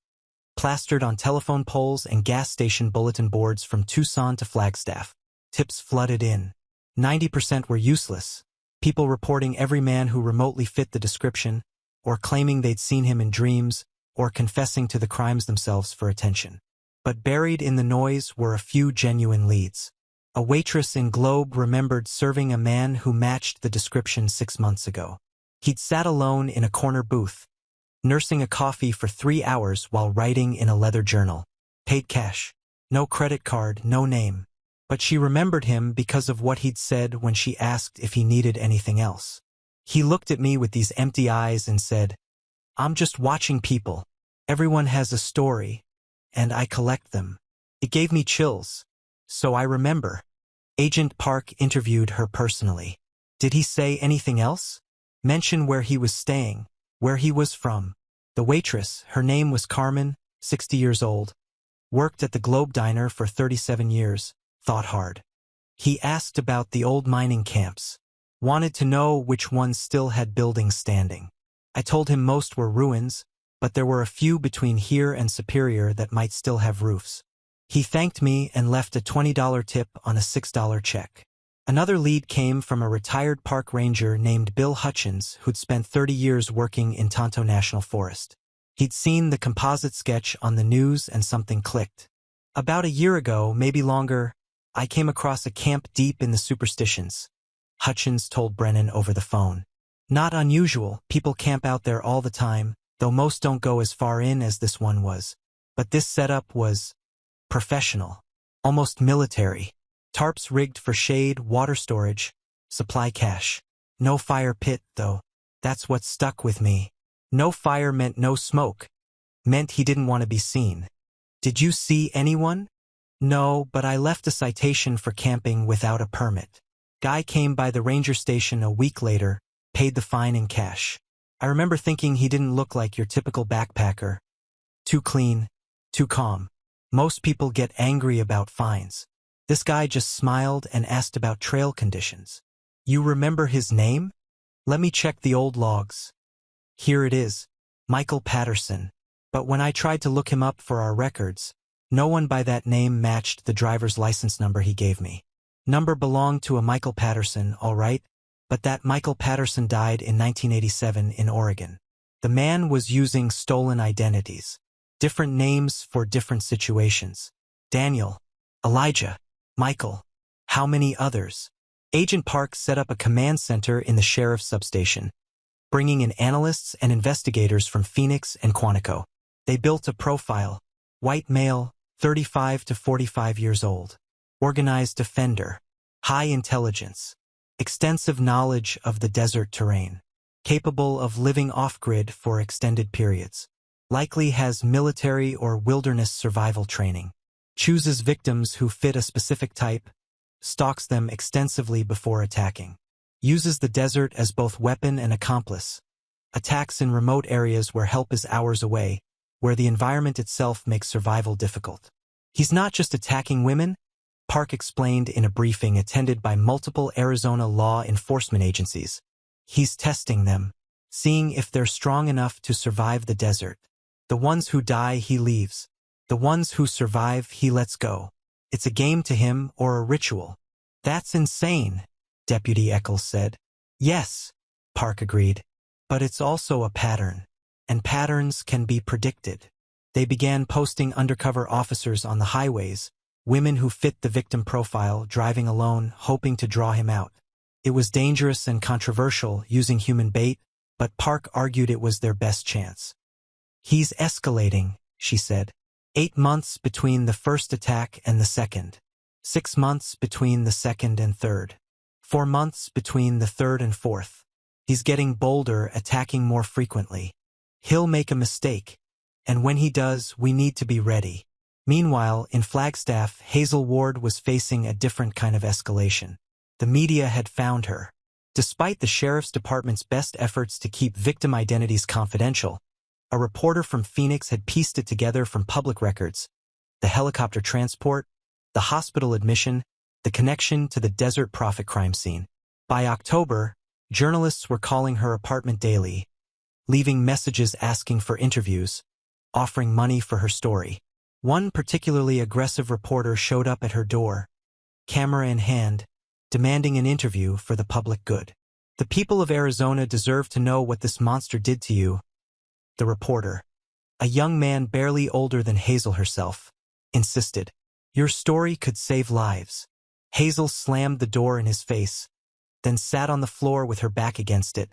plastered on telephone poles and gas station bulletin boards from Tucson to Flagstaff. Tips flooded in. 90% were useless. People reporting every man who remotely fit the description, or claiming they'd seen him in dreams, or confessing to the crimes themselves for attention. But buried in the noise were a few genuine leads. A waitress in Globe remembered serving a man who matched the description 6 months ago. He'd sat alone in a corner booth, nursing a coffee for 3 hours while writing in a leather journal. Paid cash. No credit card, no name. But she remembered him because of what he'd said when she asked if he needed anything else. He looked at me with these empty eyes and said, "I'm just watching people. Everyone has a story, and I collect them." It gave me chills. So I remember. Agent Park interviewed her personally. Did he say anything else? Mention where he was staying, where he was from. The waitress, her name was Carmen, 60 years old, worked at the Globe Diner for 37 years, thought hard. He asked about the old mining camps, wanted to know which ones still had buildings standing. I told him most were ruins, but there were a few between here and Superior that might still have roofs. He thanked me and left a $20 tip on a $6 check. Another lead came from a retired park ranger named Bill Hutchins who'd spent 30 years working in Tonto National Forest. He'd seen the composite sketch on the news and something clicked. About a year ago, maybe longer, I came across a camp deep in the superstitions, Hutchins told Brennan over the phone. Not unusual, people camp out there all the time, though most don't go as far in as this one was. But this setup was professional, almost military. Tarps rigged for shade, water storage, supply cache. No fire pit, though. That's what stuck with me. No fire meant no smoke. Meant he didn't want to be seen. Did you see anyone? No, but I left a citation for camping without a permit. Guy came by the ranger station a week later, paid the fine in cash. I remember thinking he didn't look like your typical backpacker. Too clean, too calm. Most people get angry about fines. This guy just smiled and asked about trail conditions. You remember his name? Let me check the old logs. Here it is, Michael Patterson. But when I tried to look him up for our records, no one by that name matched the driver's license number he gave me. Number belonged to a Michael Patterson, all right, but that Michael Patterson died in 1987 in Oregon. The man was using stolen identities. Different names for different situations. Daniel, Elijah, Michael. How many others? Agent Park set up a command center in the sheriff's substation, bringing in analysts and investigators from Phoenix and Quantico. They built a profile. White male, 35 to 45 years old. Organized offender. High intelligence. Extensive knowledge of the desert terrain. Capable of living off-grid for extended periods. Likely has military or wilderness survival training. Chooses victims who fit a specific type. Stalks them extensively before attacking. Uses the desert as both weapon and accomplice. Attacks in remote areas where help is hours away, where the environment itself makes survival difficult. He's not just attacking women, Park explained in a briefing attended by multiple Arizona law enforcement agencies. He's testing them, seeing if they're strong enough to survive the desert. The ones who die, he leaves. The ones who survive, he lets go. It's a game to him or a ritual. That's insane, Deputy Eccles said. Yes, Park agreed. But it's also a pattern. And patterns can be predicted. They began posting undercover officers on the highways, women who fit the victim profile, driving alone, hoping to draw him out. It was dangerous and controversial, using human bait, but Park argued it was their best chance. He's escalating, she said. 8 months between the first attack and the second. 6 months between the second and third. 4 months between the third and fourth. He's getting bolder, attacking more frequently. He'll make a mistake. And when he does, we need to be ready. Meanwhile, in Flagstaff, Hazel Ward was facing a different kind of escalation. The media had found her. Despite the sheriff's department's best efforts to keep victim identities confidential, a reporter from Phoenix had pieced it together from public records: the helicopter transport, the hospital admission, the connection to the Desert Prophet crime scene. By October, journalists were calling her apartment daily, leaving messages asking for interviews, offering money for her story. One particularly aggressive reporter showed up at her door, camera in hand, demanding an interview for the public good. The people of Arizona deserve to know what this monster did to you, the reporter, a young man barely older than Hazel herself, insisted. Your story could save lives. Hazel slammed the door in his face, then sat on the floor with her back against it,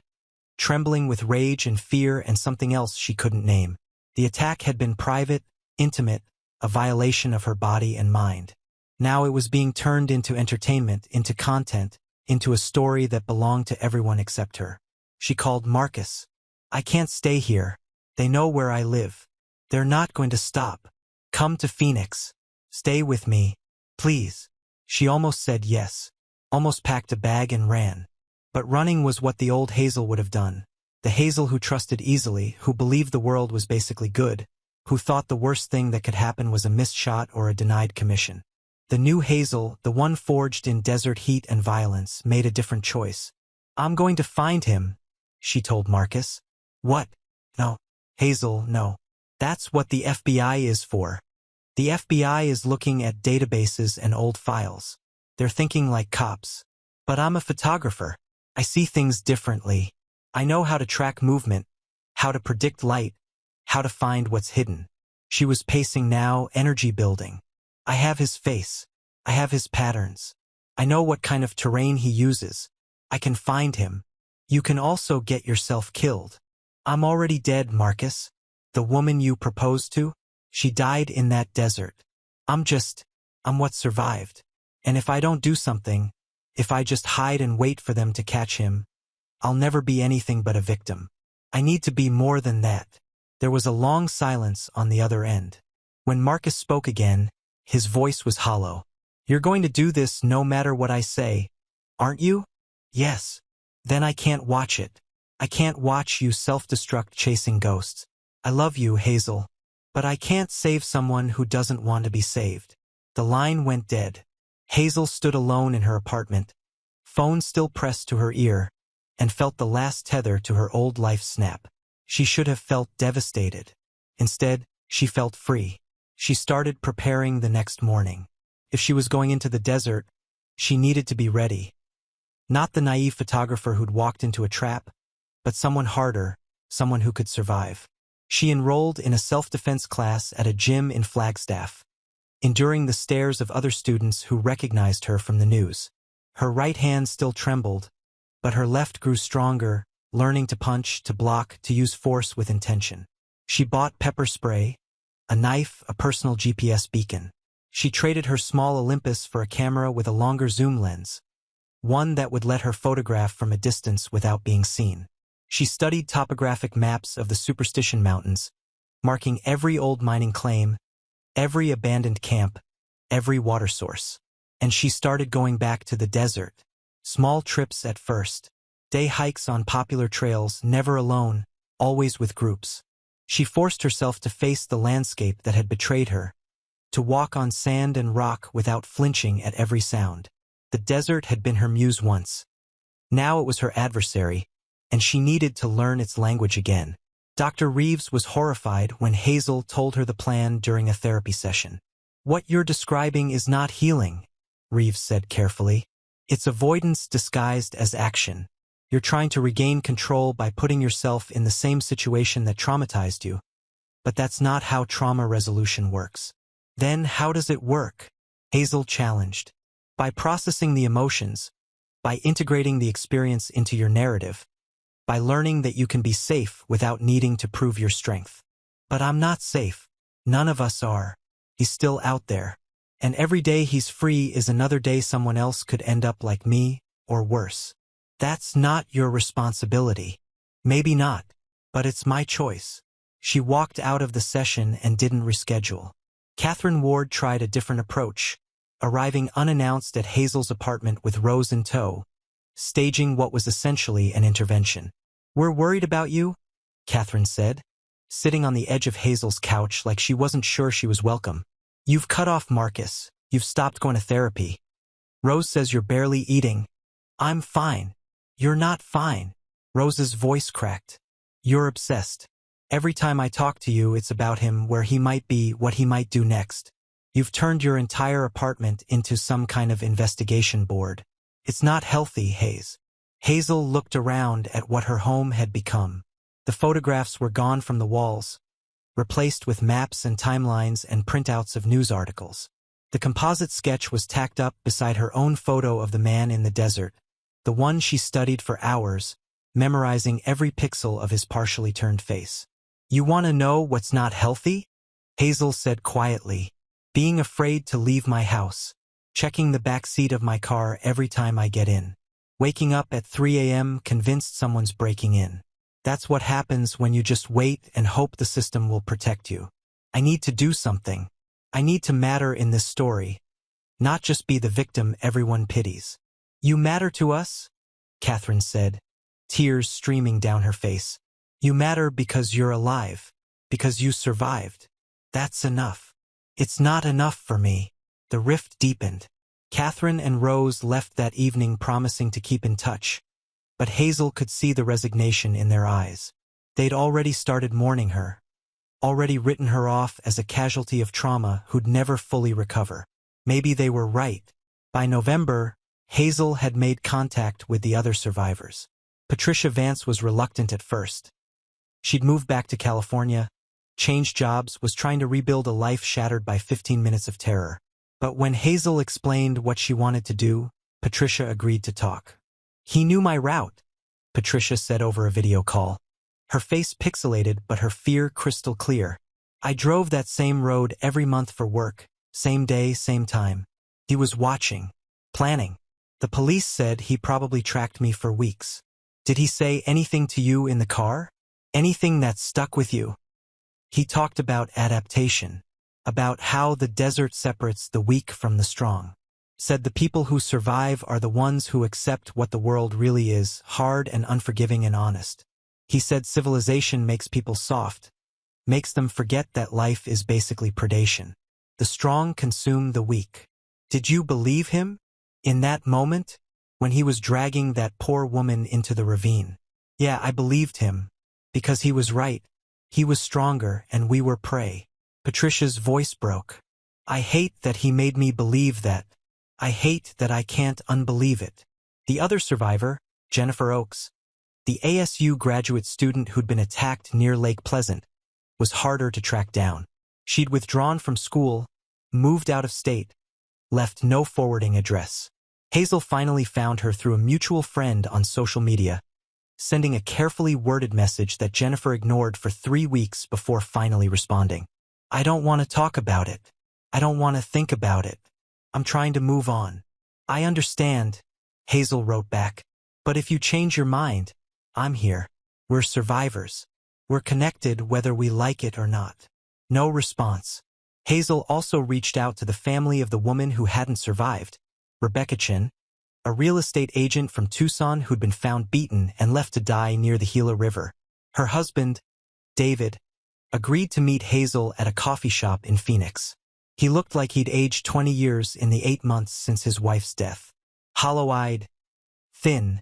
trembling with rage and fear and something else she couldn't name. The attack had been private, intimate, a violation of her body and mind. Now it was being turned into entertainment, into content, into a story that belonged to everyone except her. She called Marcus. I can't stay here. They know where I live. They're not going to stop. Come to Phoenix. Stay with me, please. She almost said yes, almost packed a bag and ran. But running was what the old Hazel would have done. The Hazel who trusted easily, who believed the world was basically good, who thought the worst thing that could happen was a missed shot or a denied commission. The new Hazel, the one forged in desert heat and violence, made a different choice. I'm going to find him, she told Marcus. What? No. Hazel, no. That's what the FBI is for. The FBI is looking at databases and old files. They're thinking like cops. But I'm a photographer. I see things differently. I know how to track movement, how to predict light, how to find what's hidden. She was pacing now, energy building. I have his face. I have his patterns. I know what kind of terrain he uses. I can find him. You can also get yourself killed. I'm already dead, Marcus. The woman you proposed to? She died in that desert. I'm what survived. And if I don't do something, if I just hide and wait for them to catch him, I'll never be anything but a victim. I need to be more than that. There was a long silence on the other end. When Marcus spoke again, his voice was hollow. You're going to do this no matter what I say, aren't you? Yes. Then I can't watch it. I can't watch you self-destruct chasing ghosts. I love you, Hazel. But I can't save someone who doesn't want to be saved. The line went dead. Hazel stood alone in her apartment, phone still pressed to her ear, and felt the last tether to her old life snap. She should have felt devastated. Instead, she felt free. She started preparing the next morning. If she was going into the desert, she needed to be ready. Not the naive photographer who'd walked into a trap, but someone harder, someone who could survive. She enrolled in a self-defense class at a gym in Flagstaff, enduring the stares of other students who recognized her from the news. Her right hand still trembled, but her left grew stronger, learning to punch, to block, to use force with intention. She bought pepper spray, a knife, a personal GPS beacon. She traded her small Olympus for a camera with a longer zoom lens, one that would let her photograph from a distance without being seen. She studied topographic maps of the Superstition Mountains, marking every old mining claim, every abandoned camp, every water source. And she started going back to the desert. Small trips at first. Day hikes on popular trails, never alone, always with groups. She forced herself to face the landscape that had betrayed her, to walk on sand and rock without flinching at every sound. The desert had been her muse once. Now it was her adversary, and she needed to learn its language again. Dr. Reeves was horrified when Hazel told her the plan during a therapy session. "What you're describing is not healing," Reeves said carefully. "It's avoidance disguised as action. You're trying to regain control by putting yourself in the same situation that traumatized you. But that's not how trauma resolution works." "Then how does it work?" Hazel challenged. "By processing the emotions, by integrating the experience into your narrative, by learning that you can be safe without needing to prove your strength." "But I'm not safe. None of us are. He's still out there. And every day he's free is another day someone else could end up like me, or worse." "That's not your responsibility." "Maybe not, but it's my choice." She walked out of the session and didn't reschedule. Catherine Ward tried a different approach, arriving unannounced at Hazel's apartment with Rose in tow, staging what was essentially an intervention. "We're worried about you," Catherine said, sitting on the edge of Hazel's couch like she wasn't sure she was welcome. "You've cut off Marcus. You've stopped going to therapy. Rose says you're barely eating." "I'm fine." "You're not fine." Rose's voice cracked. "You're obsessed. Every time I talk to you, it's about him, where he might be, what he might do next. You've turned your entire apartment into some kind of investigation board. It's not healthy, Hayes." Hazel looked around at what her home had become. The photographs were gone from the walls, replaced with maps and timelines and printouts of news articles. The composite sketch was tacked up beside her own photo of the man in the desert, the one she studied for hours, memorizing every pixel of his partially turned face. "You want to know what's not healthy?" Hazel said quietly. "Being afraid to leave my house. Checking the back seat of my car every time I get in. Waking up at 3 a.m. convinced someone's breaking in. That's what happens when you just wait and hope the system will protect you. I need to do something. I need to matter in this story. Not just be the victim everyone pities." "You matter to us," Catherine said, tears streaming down her face. "You matter because you're alive, because you survived. That's enough." "It's not enough for me." The rift deepened. Catherine and Rose left that evening promising to keep in touch, but Hazel could see the resignation in their eyes. They'd already started mourning her, already written her off as a casualty of trauma who'd never fully recover. Maybe they were right. By November, Hazel had made contact with the other survivors. Patricia Vance was reluctant at first. She'd moved back to California, changed jobs, was trying to rebuild a life shattered by 15 minutes of terror. But when Hazel explained what she wanted to do, Patricia agreed to talk. "He knew my route," Patricia said over a video call. Her face pixelated but her fear crystal clear. "I drove that same road every month for work, same day, same time. He was watching, planning. The police said he probably tracked me for weeks." "Did he say anything to you in the car? Anything that stuck with you?" "He talked about adaptation, about how the desert separates the weak from the strong. Said the people who survive are the ones who accept what the world really is, hard and unforgiving and honest. He said civilization makes people soft, makes them forget that life is basically predation. The strong consume the weak." "Did you believe him? In that moment, when he was dragging that poor woman into the ravine?" "Yeah, I believed him. Because he was right. He was stronger and we were prey." Patricia's voice broke. "I hate that he made me believe that. I hate that I can't unbelieve it." The other survivor, Jennifer Oakes, the ASU graduate student who'd been attacked near Lake Pleasant, was harder to track down. She'd withdrawn from school, moved out of state, left no forwarding address. Hazel finally found her through a mutual friend on social media, sending a carefully worded message that Jennifer ignored for 3 weeks before finally responding. "I don't want to talk about it. I don't want to think about it. I'm trying to move on." "I understand," Hazel wrote back. "But if you change your mind, I'm here. We're survivors. We're connected whether we like it or not." No response. Hazel also reached out to the family of the woman who hadn't survived, Rebecca Chin, a real estate agent from Tucson who'd been found beaten and left to die near the Gila River. Her husband, David, agreed to meet Hazel at a coffee shop in Phoenix. He looked like he'd aged 20 years in the 8 months since his wife's death. Hollow-eyed, thin,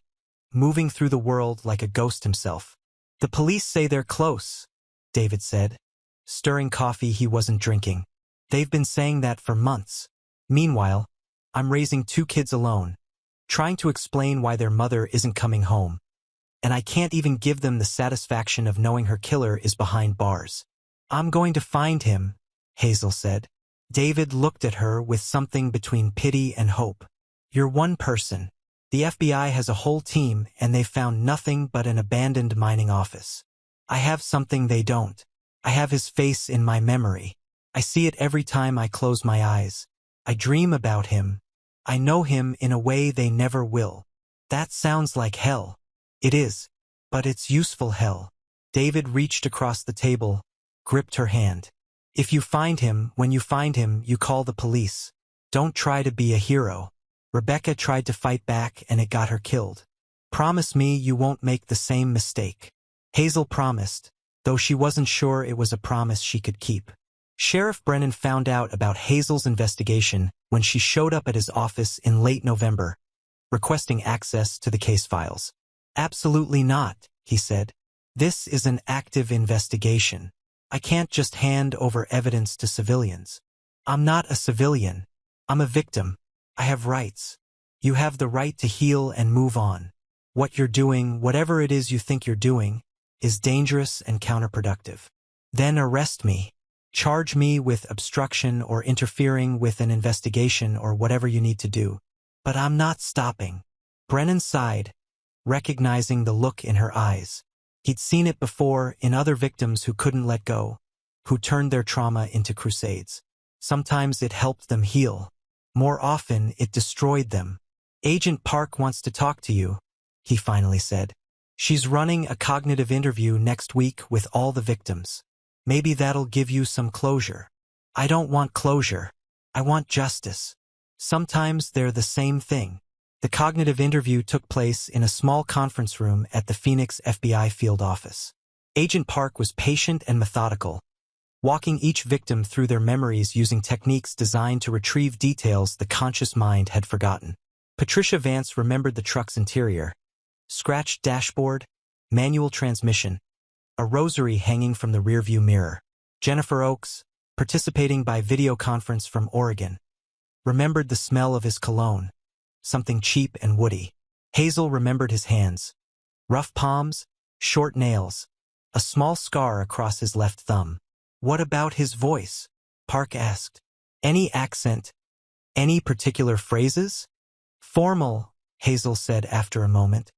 moving through the world like a ghost himself. The police say they're close, David said, stirring coffee he wasn't drinking. They've been saying that for months. Meanwhile, I'm raising 2 kids alone, trying to explain why their mother isn't coming home. And I can't even give them the satisfaction of knowing her killer is behind bars. I'm going to find him, Hazel said. David looked at her with something between pity and hope. You're one person. The FBI has a whole team and they've found nothing but an abandoned mining office. I have something they don't. I have his face in my memory. I see it every time I close my eyes. I dream about him. I know him in a way they never will. That sounds like hell. It is. But it's useful hell. David reached across the table, gripped her hand. If you find him, when you find him, you call the police. Don't try to be a hero. Rebecca tried to fight back and it got her killed. Promise me you won't make the same mistake. Hazel promised, though she wasn't sure it was a promise she could keep. Sheriff Brennan found out about Hazel's investigation when she showed up at his office in late November, requesting access to the case files. Absolutely not, he said. This is an active investigation. I can't just hand over evidence to civilians. I'm not a civilian. I'm a victim. I have rights. You have the right to heal and move on. What you're doing, whatever it is you think you're doing, is dangerous and counterproductive. Then arrest me. Charge me with obstruction or interfering with an investigation or whatever you need to do. But I'm not stopping. Brennan sighed, recognizing the look in her eyes. He'd seen it before in other victims who couldn't let go, who turned their trauma into crusades. Sometimes it helped them heal. More often, it destroyed them. Agent Park wants to talk to you, he finally said. She's running a cognitive interview next week with all the victims. Maybe that'll give you some closure. I don't want closure. I want justice. Sometimes they're the same thing. The cognitive interview took place in a small conference room at the Phoenix FBI field office. Agent Park was patient and methodical, walking each victim through their memories using techniques designed to retrieve details the conscious mind had forgotten. Patricia Vance remembered the truck's interior, scratched dashboard, manual transmission, a rosary hanging from the rearview mirror. Jennifer Oakes, participating by video conference from Oregon, remembered the smell of his cologne, something cheap and woody. Hazel remembered his hands, rough palms, short nails, a small scar across his left thumb. What about his voice? Park asked. Any accent? Any particular phrases? Formal, Hazel said after a moment.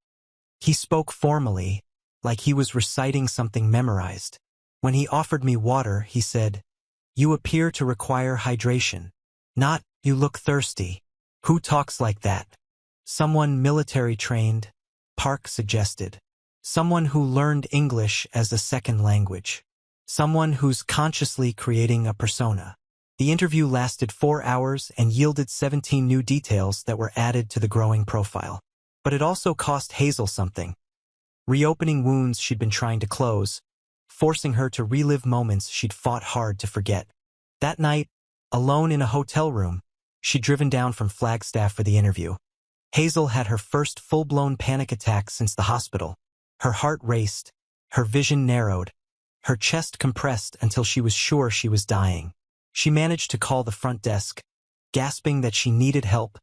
He spoke formally, like he was reciting something memorized. When he offered me water, he said, "You appear to require hydration." Not, "You look thirsty." Who talks like that? Someone military trained, Park suggested. Someone who learned English as a second language. Someone who's consciously creating a persona. The interview lasted 4 hours and yielded 17 new details that were added to the growing profile. But it also cost Hazel something. Reopening wounds she'd been trying to close, forcing her to relive moments she'd fought hard to forget. That night, alone in a hotel room, she'd driven down from Flagstaff for the interview. Hazel had her first full-blown panic attack since the hospital. Her heart raced, her vision narrowed, her chest compressed until she was sure she was dying. She managed to call the front desk, gasping that she needed help,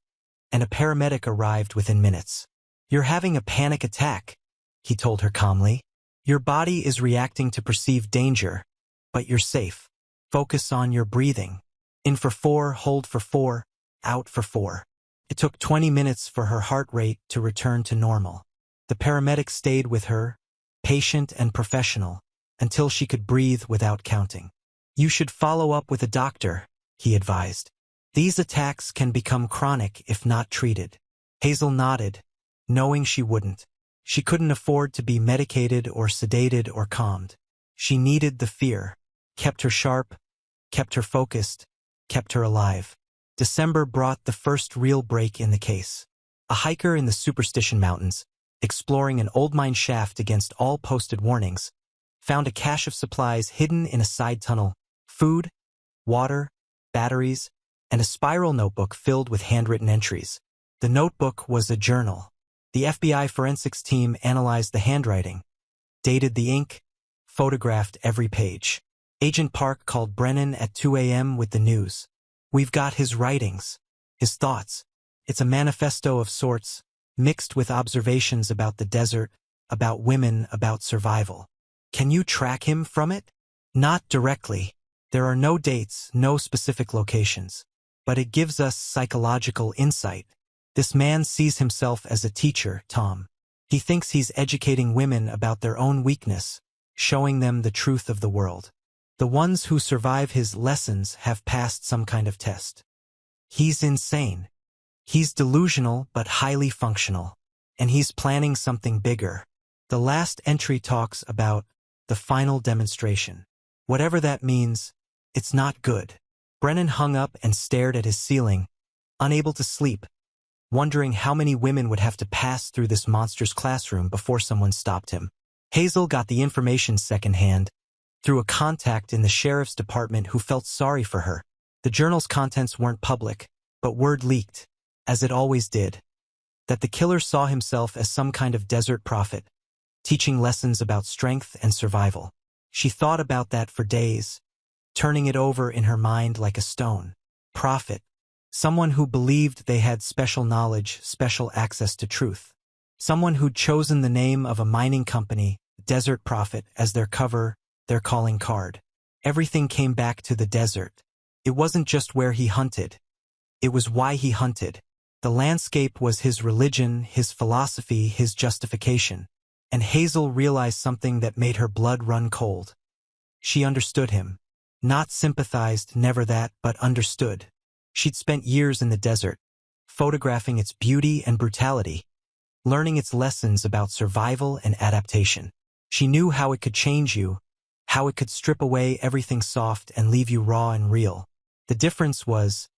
and a paramedic arrived within minutes. "You're having a panic attack," he told her calmly. "Your body is reacting to perceived danger, but you're safe. Focus on your breathing. In for 4, hold for 4, out for 4. It took 20 minutes for her heart rate to return to normal. The paramedic stayed with her, patient and professional, until she could breathe without counting. "You should follow up with a doctor," he advised. "These attacks can become chronic if not treated." Hazel nodded, knowing she wouldn't. She couldn't afford to be medicated or sedated or calmed. She needed the fear. Kept her sharp, kept her focused, kept her alive. December brought the first real break in the case. A hiker in the Superstition Mountains, exploring an old mine shaft against all posted warnings, found a cache of supplies hidden in a side tunnel, food, water, batteries, and a spiral notebook filled with handwritten entries. The notebook was a journal. The FBI forensics team analyzed the handwriting, dated the ink, photographed every page. Agent Park called Brennan at 2 a.m. with the news. "We've got his writings, his thoughts. It's a manifesto of sorts, mixed with observations about the desert, about women, about survival. Can you track him from it?" "Not directly. There are no dates, no specific locations. But it gives us psychological insight. This man sees himself as a teacher, Tom. He thinks he's educating women about their own weakness, showing them the truth of the world. The ones who survive his lessons have passed some kind of test. He's insane. He's delusional but highly functional. And he's planning something bigger." The last entry talks about the final demonstration. Whatever that means, it's not good. Brennan hung up and stared at his ceiling, unable to sleep, wondering how many women would have to pass through this monster's classroom before someone stopped him. Hazel got the information secondhand, through a contact in the sheriff's department who felt sorry for her. The journal's contents weren't public, but word leaked, as it always did, that the killer saw himself as some kind of desert prophet, teaching lessons about strength and survival. She thought about that for days, turning it over in her mind like a stone. Prophet. Someone who believed they had special knowledge, special access to truth. Someone who'd chosen the name of a mining company, Desert Prophet, as their cover, their calling card. Everything came back to the desert. It wasn't just where he hunted. It was why he hunted. The landscape was his religion, his philosophy, his justification. And Hazel realized something that made her blood run cold. She understood him. Not sympathized, never that, but understood. She'd spent years in the desert, photographing its beauty and brutality, learning its lessons about survival and adaptation. She knew how it could change you, how it could strip away everything soft and leave you raw and real. The difference was,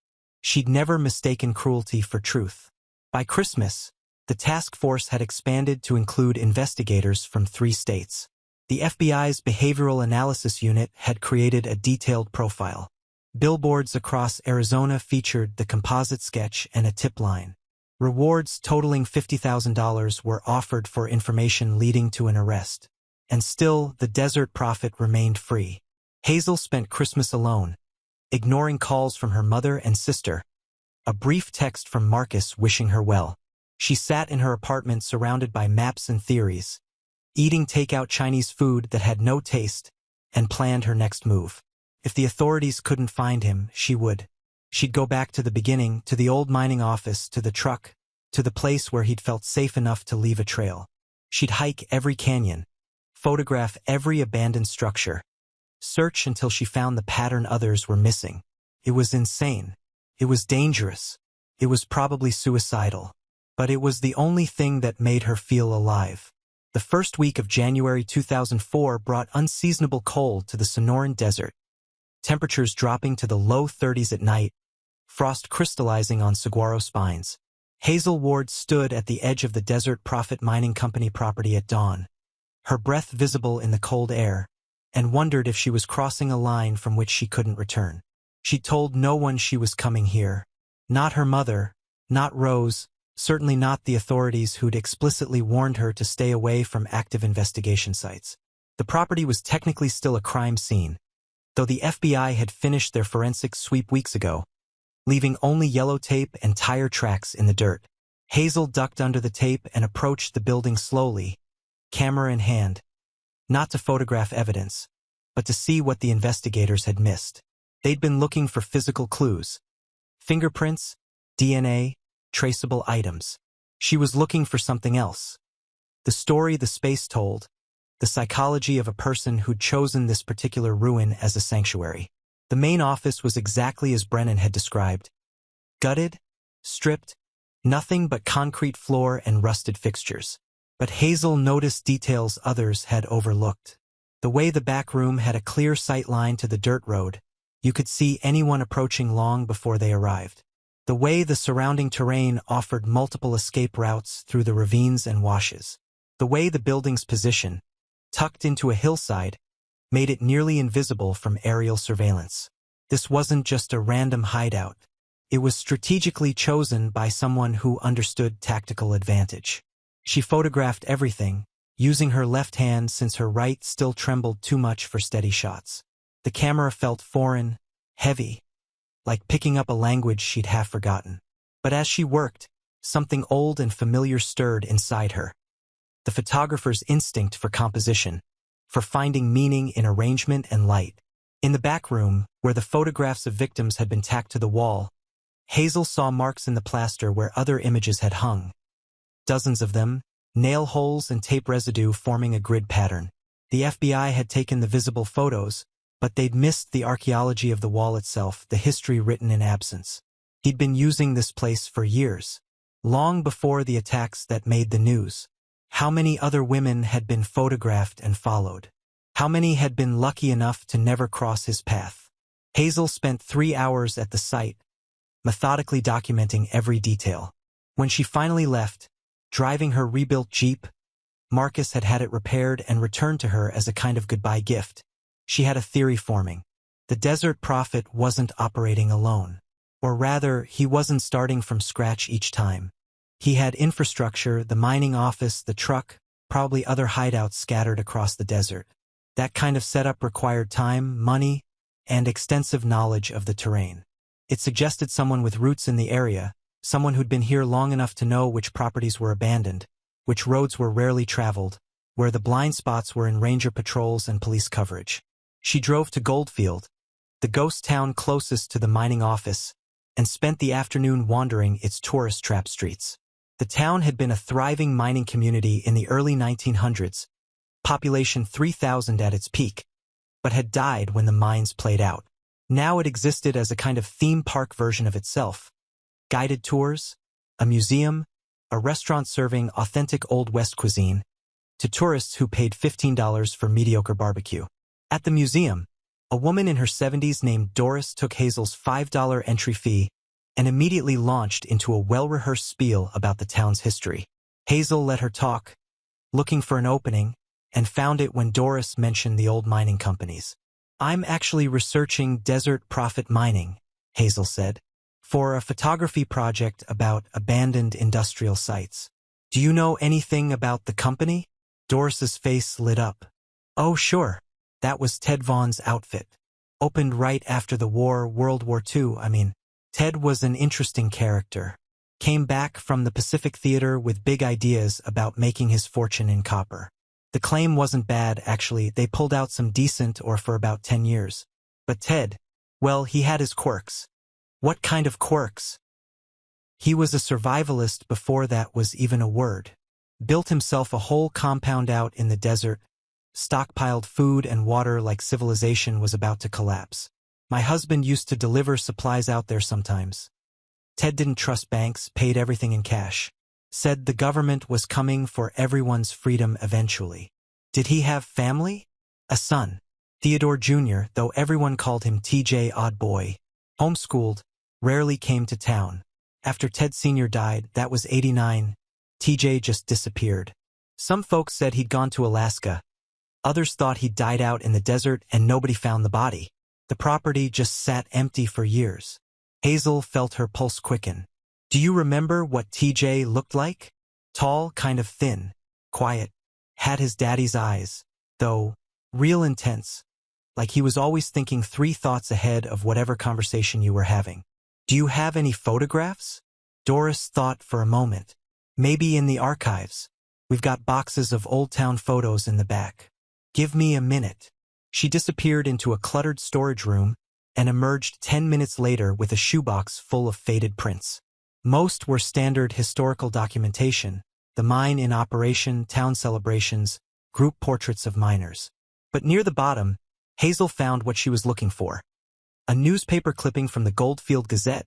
she'd never mistaken cruelty for truth. By Christmas, the task force had expanded to include investigators from 3 states. The FBI's Behavioral Analysis Unit had created a detailed profile. Billboards across Arizona featured the composite sketch and a tip line. Rewards totaling $50,000 were offered for information leading to an arrest. And still, the Desert Prophet remained free. Hazel spent Christmas alone, ignoring calls from her mother and sister, a brief text from Marcus wishing her well. She sat in her apartment surrounded by maps and theories, eating takeout Chinese food that had no taste, and planned her next move. If the authorities couldn't find him, she would. She'd go back to the beginning, to the old mining office, to the truck, to the place where he'd felt safe enough to leave a trail. She'd hike every canyon, photograph every abandoned structure, search until she found the pattern others were missing. It was insane. It was dangerous. It was probably suicidal. But it was the only thing that made her feel alive. The first week of January 2004 brought unseasonable cold to the Sonoran Desert. Temperatures dropping to the low 30s at night, frost crystallizing on saguaro spines. Hazel Ward stood at the edge of the Desert Prophet Mining Company property at dawn, her breath visible in the cold air, and wondered if she was crossing a line from which she couldn't return. She told no one she was coming here. Not her mother, not Rose, certainly not the authorities who'd explicitly warned her to stay away from active investigation sites. The property was technically still a crime scene, though the FBI had finished their forensic sweep weeks ago, leaving only yellow tape and tire tracks in the dirt. Hazel ducked under the tape and approached the building slowly, camera in hand, not to photograph evidence, but to see what the investigators had missed. They'd been looking for physical clues, fingerprints, DNA, traceable items. She was looking for something else. The story the space told, the psychology of a person who'd chosen this particular ruin as a sanctuary. The main office was exactly as Brennan had described. Gutted, stripped, nothing but concrete floor and rusted fixtures. But Hazel noticed details others had overlooked. The way the back room had a clear sight line to the dirt road, you could see anyone approaching long before they arrived. The way the surrounding terrain offered multiple escape routes through the ravines and washes. The way the building's position, tucked into a hillside, made it nearly invisible from aerial surveillance. This wasn't just a random hideout. It was strategically chosen by someone who understood tactical advantage. She photographed everything, using her left hand since her right still trembled too much for steady shots. The camera felt foreign, heavy, like picking up a language she'd half forgotten. But as she worked, something old and familiar stirred inside her. The photographer's instinct for composition, for finding meaning in arrangement and light. In the back room, where the photographs of victims had been tacked to the wall, Hazel saw marks in the plaster where other images had hung. Dozens of them, nail holes and tape residue forming a grid pattern. The FBI had taken the visible photos, but they'd missed the archaeology of the wall itself, the history written in absence. He'd been using this place for years, long before the attacks that made the news. How many other women had been photographed and followed? How many had been lucky enough to never cross his path? Hazel spent 3 hours at the site, methodically documenting every detail. When she finally left, driving her rebuilt Jeep, Marcus had had it repaired and returned to her as a kind of goodbye gift. She had a theory forming. The Desert Prophet wasn't operating alone. Or rather, he wasn't starting from scratch each time. He had infrastructure, the mining office, the truck, probably other hideouts scattered across the desert. That kind of setup required time, money, and extensive knowledge of the terrain. It suggested someone with roots in the area, someone who'd been here long enough to know which properties were abandoned, which roads were rarely traveled, where the blind spots were in ranger patrols and police coverage. She drove to Goldfield, the ghost town closest to the mining office, and spent the afternoon wandering its tourist trap streets. The town had been a thriving mining community in the early 1900s, population 3,000 at its peak, but had died when the mines played out. Now it existed as a kind of theme park version of itself. Guided tours, a museum, a restaurant serving authentic Old West cuisine, to tourists who paid $15 for mediocre barbecue. At the museum, a woman in her 70s named Doris took Hazel's $5 entry fee and immediately launched into a well-rehearsed spiel about the town's history. Hazel let her talk, looking for an opening, and found it when Doris mentioned the old mining companies. "I'm actually researching Desert Prophet mining," Hazel said, "for a photography project about abandoned industrial sites. Do you know anything about the company?" Doris's face lit up. "Oh, sure. That was Ted Vaughn's outfit. Opened right after the war, World War II, I mean. Ted was an interesting character. Came back from the Pacific Theater with big ideas about making his fortune in copper. The claim wasn't bad, actually. They pulled out some decent ore for about 10 years. But Ted, well, he had his quirks." "What kind of quirks?" "He was a survivalist before that was even a word. Built himself a whole compound out in the desert, stockpiled food and water like civilization was about to collapse. My husband used to deliver supplies out there sometimes. Ted didn't trust banks, paid everything in cash. Said the government was coming for everyone's freedom eventually." "Did he have family?" "A son. Theodore Jr., though everyone called him TJ Odd Boy. Homeschooled, rarely came to town. After Ted Sr. died, that was '89, TJ just disappeared. Some folks said he'd gone to Alaska. Others thought he'd died out in the desert and nobody found the body. The property just sat empty for years." Hazel felt her pulse quicken. "Do you remember what TJ looked like?" "Tall, kind of thin, quiet. Had his daddy's eyes, though, real intense, like he was always thinking 3 thoughts ahead of whatever conversation you were having." "Do you have any photographs?" Doris thought for a moment. "Maybe in the archives. We've got boxes of Old Town photos in the back. Give me a minute." She disappeared into a cluttered storage room and emerged 10 minutes later with a shoebox full of faded prints. Most were standard historical documentation, the mine in operation, town celebrations, group portraits of miners. But near the bottom, Hazel found what she was looking for. A newspaper clipping from the Goldfield Gazette,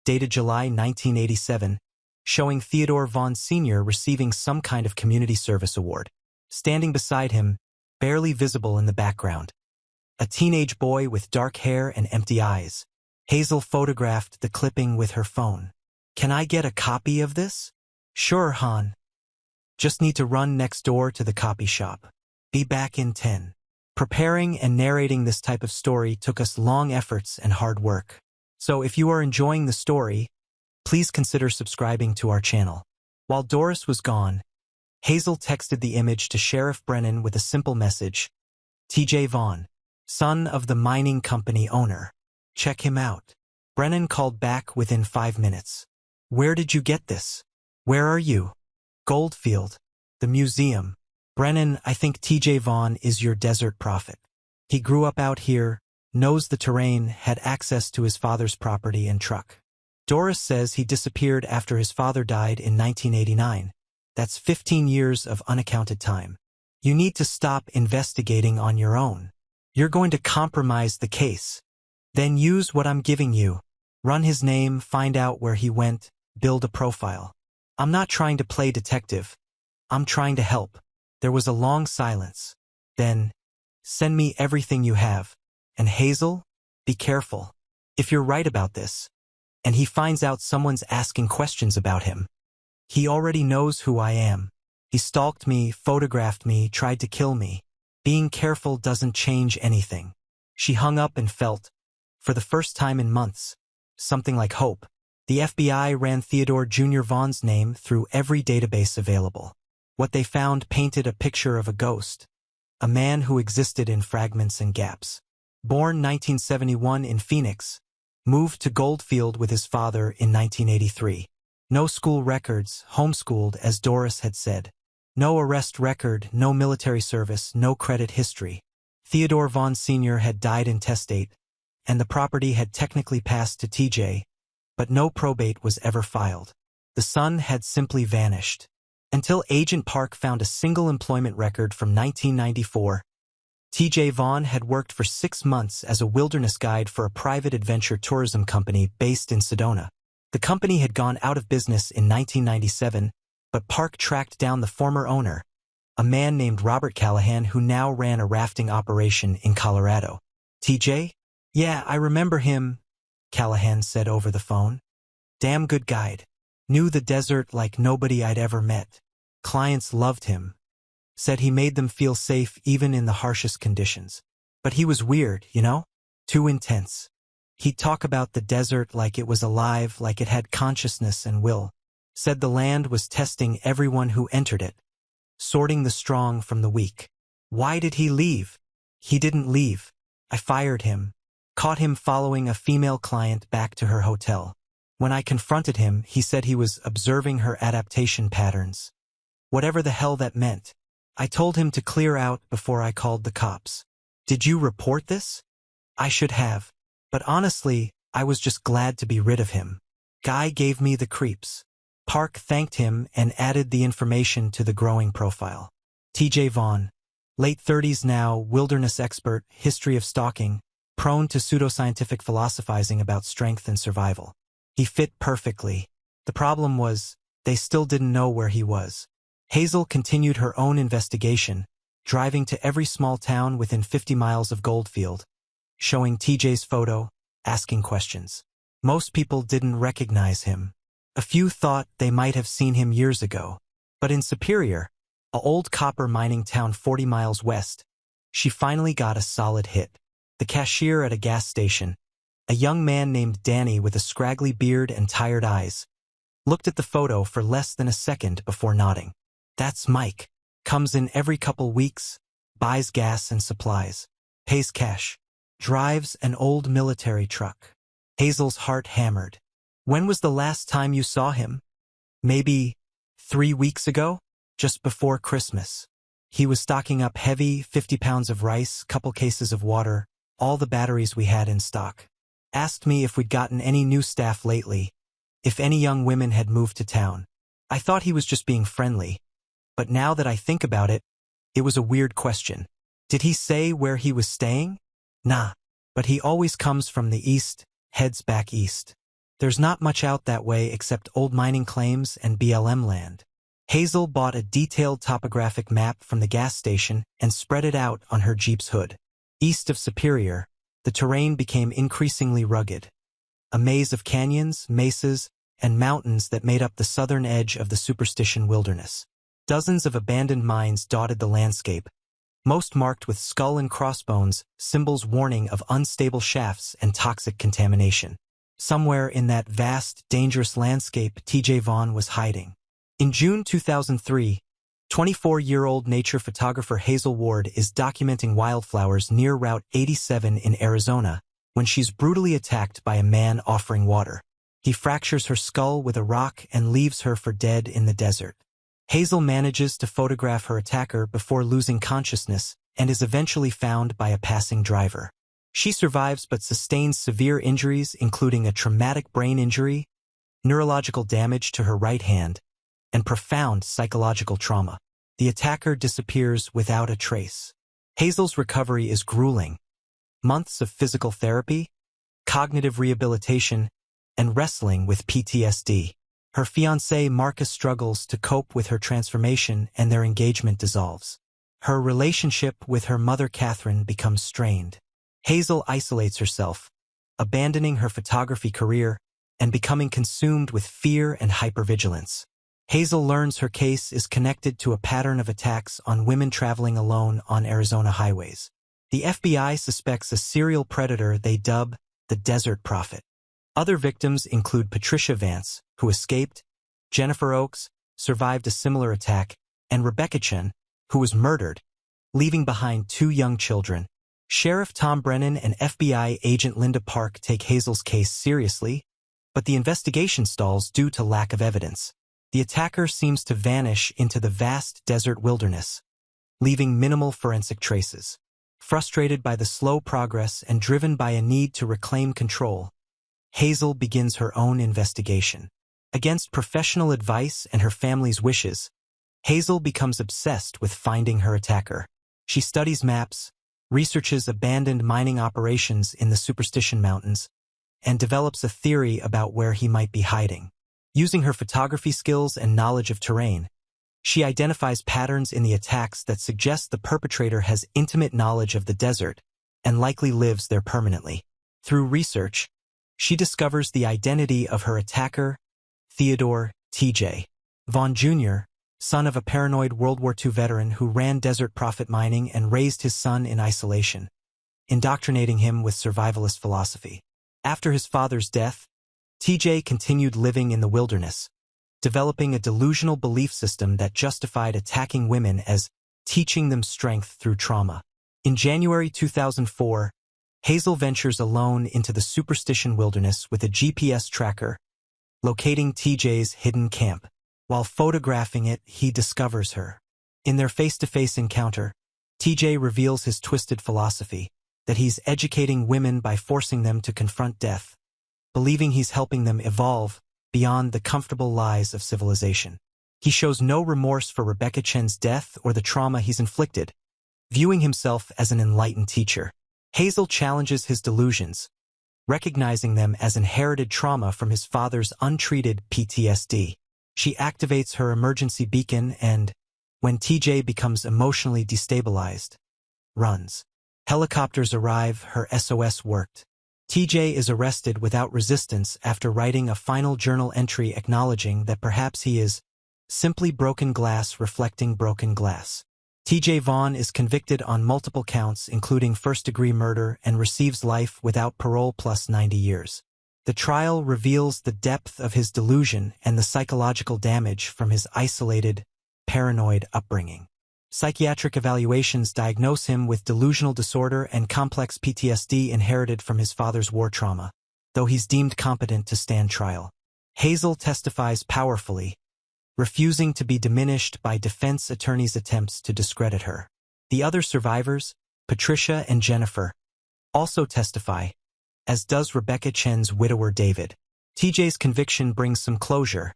dated July 1987, showing Theodore Vaughn Sr. receiving some kind of community service award. Standing beside him, barely visible in the background, a teenage boy with dark hair and empty eyes. Hazel photographed the clipping with her phone. "Can I get a copy of this?" "Sure, hon. Just need to run next door to the copy shop. Be back in 10. Preparing and narrating this type of story took us long efforts and hard work. So if you are enjoying the story, please consider subscribing to our channel. While Doris was gone, Hazel texted the image to Sheriff Brennan with a simple message. TJ Vaughn, son of the mining company owner. Check him out. Brennan called back within 5 minutes. Where did you get this? Where are you? Goldfield. The museum. Brennan, I think TJ Vaughn is your desert prophet. He grew up out here, knows the terrain, had access to his father's property and truck. Doris says he disappeared after his father died in 1989. That's 15 years of unaccounted time. You need to stop investigating on your own. You're going to compromise the case. Then use what I'm giving you. Run his name, find out where he went, build a profile. I'm not trying to play detective. I'm trying to help. There was a long silence. Then, send me everything you have. And Hazel, be careful. If you're right about this, and he finds out someone's asking questions about him. He already knows who I am. He stalked me, photographed me, tried to kill me. Being careful doesn't change anything. She hung up and felt, for the first time in months, something like hope. The FBI ran Theodore Jr. Vaughn's name through every database available. What they found painted a picture of a ghost, a man who existed in fragments and gaps. Born 1971 in Phoenix, moved to Goldfield with his father in 1983. No school records, homeschooled as Doris had said. No arrest record, no military service, no credit history. Theodore Vaughn Sr. had died intestate, and the property had technically passed to TJ, but no probate was ever filed. The son had simply vanished. Until Agent Park found a single employment record from 1994. TJ Vaughn had worked for 6 months as a wilderness guide for a private adventure tourism company based in Sedona. The company had gone out of business in 1997, but Park tracked down the former owner, a man named Robert Callahan who now ran a rafting operation in Colorado. TJ? Yeah, I remember him, Callahan said over the phone. Damn good guide. Knew the desert like nobody I'd ever met. Clients loved him. Said he made them feel safe even in the harshest conditions. But he was weird, you know? Too intense. He'd talk about the desert like it was alive, like it had consciousness and will. Said the land was testing everyone who entered it, sorting the strong from the weak. Why did he leave? He didn't leave. I fired him. Caught him following a female client back to her hotel. When I confronted him, he said he was observing her adaptation patterns. Whatever the hell that meant. I told him to clear out before I called the cops. Did you report this? I should have. But honestly, I was just glad to be rid of him. Guy gave me the creeps. Park thanked him and added the information to the growing profile. TJ Vaughn. Late 30s now, wilderness expert, history of stalking, prone to pseudoscientific philosophizing about strength and survival. He fit perfectly. The problem was, they still didn't know where he was. Hazel continued her own investigation, driving to every small town within 50 miles of Goldfield, showing TJ's photo, asking questions. Most people didn't recognize him. A few thought they might have seen him years ago. But in Superior, a old copper mining town 40 miles west, she finally got a solid hit. The cashier at a gas station, a young man named Danny with a scraggly beard and tired eyes, looked at the photo for less than a second before nodding. That's Mike. Comes in every couple weeks, buys gas and supplies, pays cash, drives an old military truck. Hazel's heart hammered. When was the last time you saw him? Maybe 3 weeks ago, just before Christmas. He was stocking up heavy, 50 pounds of rice, couple cases of water, all the batteries we had in stock. Asked me if we'd gotten any new staff lately, if any young women had moved to town. I thought he was just being friendly. But now that I think about it, it was a weird question. Did he say where he was staying? Nah, but he always comes from the east, heads back east. There's not much out that way except old mining claims and BLM land. Hazel bought a detailed topographic map from the gas station and spread it out on her Jeep's hood. East of Superior, the terrain became increasingly rugged. A maze of canyons, mesas, and mountains that made up the southern edge of the Superstition Wilderness. Dozens of abandoned mines dotted the landscape, most marked with skull and crossbones, symbols warning of unstable shafts and toxic contamination. Somewhere in that vast, dangerous landscape, TJ Vaughn was hiding. In June 2003, 24-year-old nature photographer Hazel Ward is documenting wildflowers near Route 87 in Arizona when she's brutally attacked by a man offering water. He fractures her skull with a rock and leaves her for dead in the desert. Hazel manages to photograph her attacker before losing consciousness and is eventually found by a passing driver. She survives but sustains severe injuries, including a traumatic brain injury, neurological damage to her right hand, and profound psychological trauma. The attacker disappears without a trace. Hazel's recovery is grueling. Months of physical therapy, cognitive rehabilitation, and wrestling with PTSD. Her fiancé Marcus struggles to cope with her transformation and their engagement dissolves. Her relationship with her mother Catherine becomes strained. Hazel isolates herself, abandoning her photography career and becoming consumed with fear and hypervigilance. Hazel learns her case is connected to a pattern of attacks on women traveling alone on Arizona highways. The FBI suspects a serial predator they dub the Desert Prophet. Other victims include Patricia Vance, who escaped, Jennifer Oakes, survived a similar attack, and Rebecca Chen, who was murdered, leaving behind 2 young children. Sheriff Tom Brennan and FBI agent Linda Park take Hazel's case seriously, but the investigation stalls due to lack of evidence. The attacker seems to vanish into the vast desert wilderness, leaving minimal forensic traces. Frustrated by the slow progress and driven by a need to reclaim control, Hazel begins her own investigation. Against professional advice and her family's wishes, Hazel becomes obsessed with finding her attacker. She studies maps, researches abandoned mining operations in the Superstition Mountains, and develops a theory about where he might be hiding. Using her photography skills and knowledge of terrain, she identifies patterns in the attacks that suggest the perpetrator has intimate knowledge of the desert and likely lives there permanently. Through research, she discovers the identity of her attacker, Theodore T.J. Vaughn Jr., son of a paranoid World War II veteran who ran Desert Prophet mining and raised his son in isolation, indoctrinating him with survivalist philosophy. After his father's death, T.J. continued living in the wilderness, developing a delusional belief system that justified attacking women as teaching them strength through trauma. In January 2004, Hazel ventures alone into the Superstition wilderness with a GPS tracker, locating TJ's hidden camp. While photographing it, he discovers her. In their face-to-face encounter, TJ reveals his twisted philosophy, that he's educating women by forcing them to confront death, believing he's helping them evolve beyond the comfortable lies of civilization. He shows no remorse for Rebecca Chen's death or the trauma he's inflicted, viewing himself as an enlightened teacher. Hazel challenges his delusions, recognizing them as inherited trauma from his father's untreated PTSD. She activates her emergency beacon and, when TJ becomes emotionally destabilized, runs. Helicopters arrive, her SOS worked. TJ is arrested without resistance after writing a final journal entry acknowledging that perhaps he is simply broken glass reflecting broken glass. TJ Vaughn is convicted on multiple counts, including first-degree murder, and receives life without parole plus 90 years. The trial reveals the depth of his delusion and the psychological damage from his isolated, paranoid upbringing. Psychiatric evaluations diagnose him with delusional disorder and complex PTSD inherited from his father's war trauma, though he's deemed competent to stand trial. Hazel testifies powerfully, refusing to be diminished by defense attorneys' attempts to discredit her. The other survivors, Patricia and Jennifer, also testify, as does Rebecca Chen's widower David. TJ's conviction brings some closure,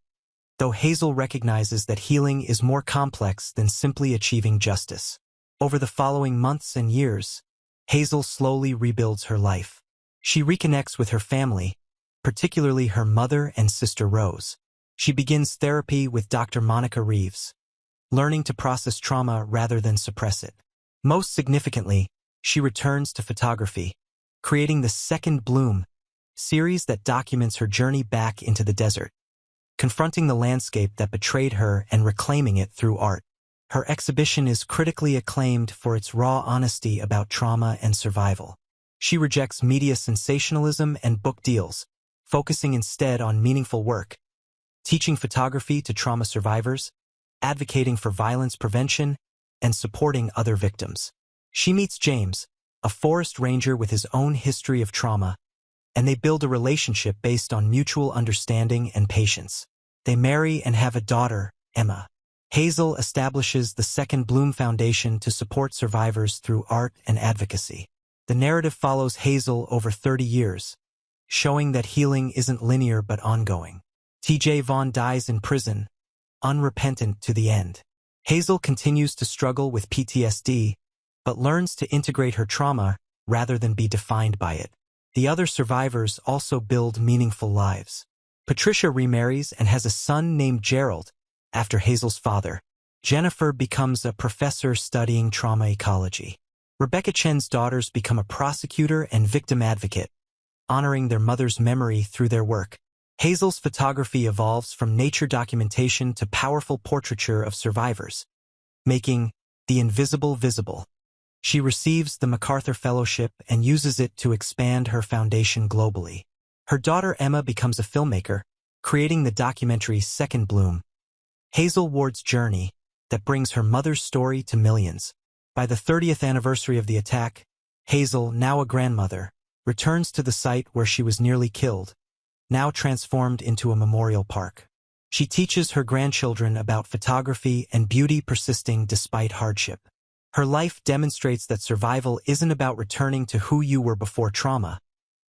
though Hazel recognizes that healing is more complex than simply achieving justice. Over the following months and years, Hazel slowly rebuilds her life. She reconnects with her family, particularly her mother and sister Rose. She begins therapy with Dr. Monica Reeves, learning to process trauma rather than suppress it. Most significantly, she returns to photography, creating the Second Bloom series that documents her journey back into the desert, confronting the landscape that betrayed her and reclaiming it through art. Her exhibition is critically acclaimed for its raw honesty about trauma and survival. She rejects media sensationalism and book deals, focusing instead on meaningful work, teaching photography to trauma survivors, advocating for violence prevention and supporting other victims. She meets James, a forest ranger with his own history of trauma, and they build a relationship based on mutual understanding and patience. They marry and have a daughter, Emma. Hazel establishes the Second Bloom Foundation to support survivors through art and advocacy. The narrative follows Hazel over 30 years, showing that healing isn't linear but ongoing. T.J. Vaughn dies in prison, unrepentant to the end. Hazel continues to struggle with PTSD, but learns to integrate her trauma rather than be defined by it. The other survivors also build meaningful lives. Patricia remarries and has a son named Gerald, after Hazel's father. Jennifer becomes a professor studying trauma ecology. Rebecca Chen's daughters become a prosecutor and victim advocate, honoring their mother's memory through their work. Hazel's photography evolves from nature documentation to powerful portraiture of survivors, making the invisible visible. She receives the MacArthur Fellowship and uses it to expand her foundation globally. Her daughter Emma becomes a filmmaker, creating the documentary Second Bloom, Hazel Ward's journey that brings her mother's story to millions. By the 30th anniversary of the attack, Hazel, now a grandmother, returns to the site where she was nearly killed, now transformed into a memorial park. She teaches her grandchildren about photography and beauty persisting despite hardship. Her life demonstrates that survival isn't about returning to who you were before trauma,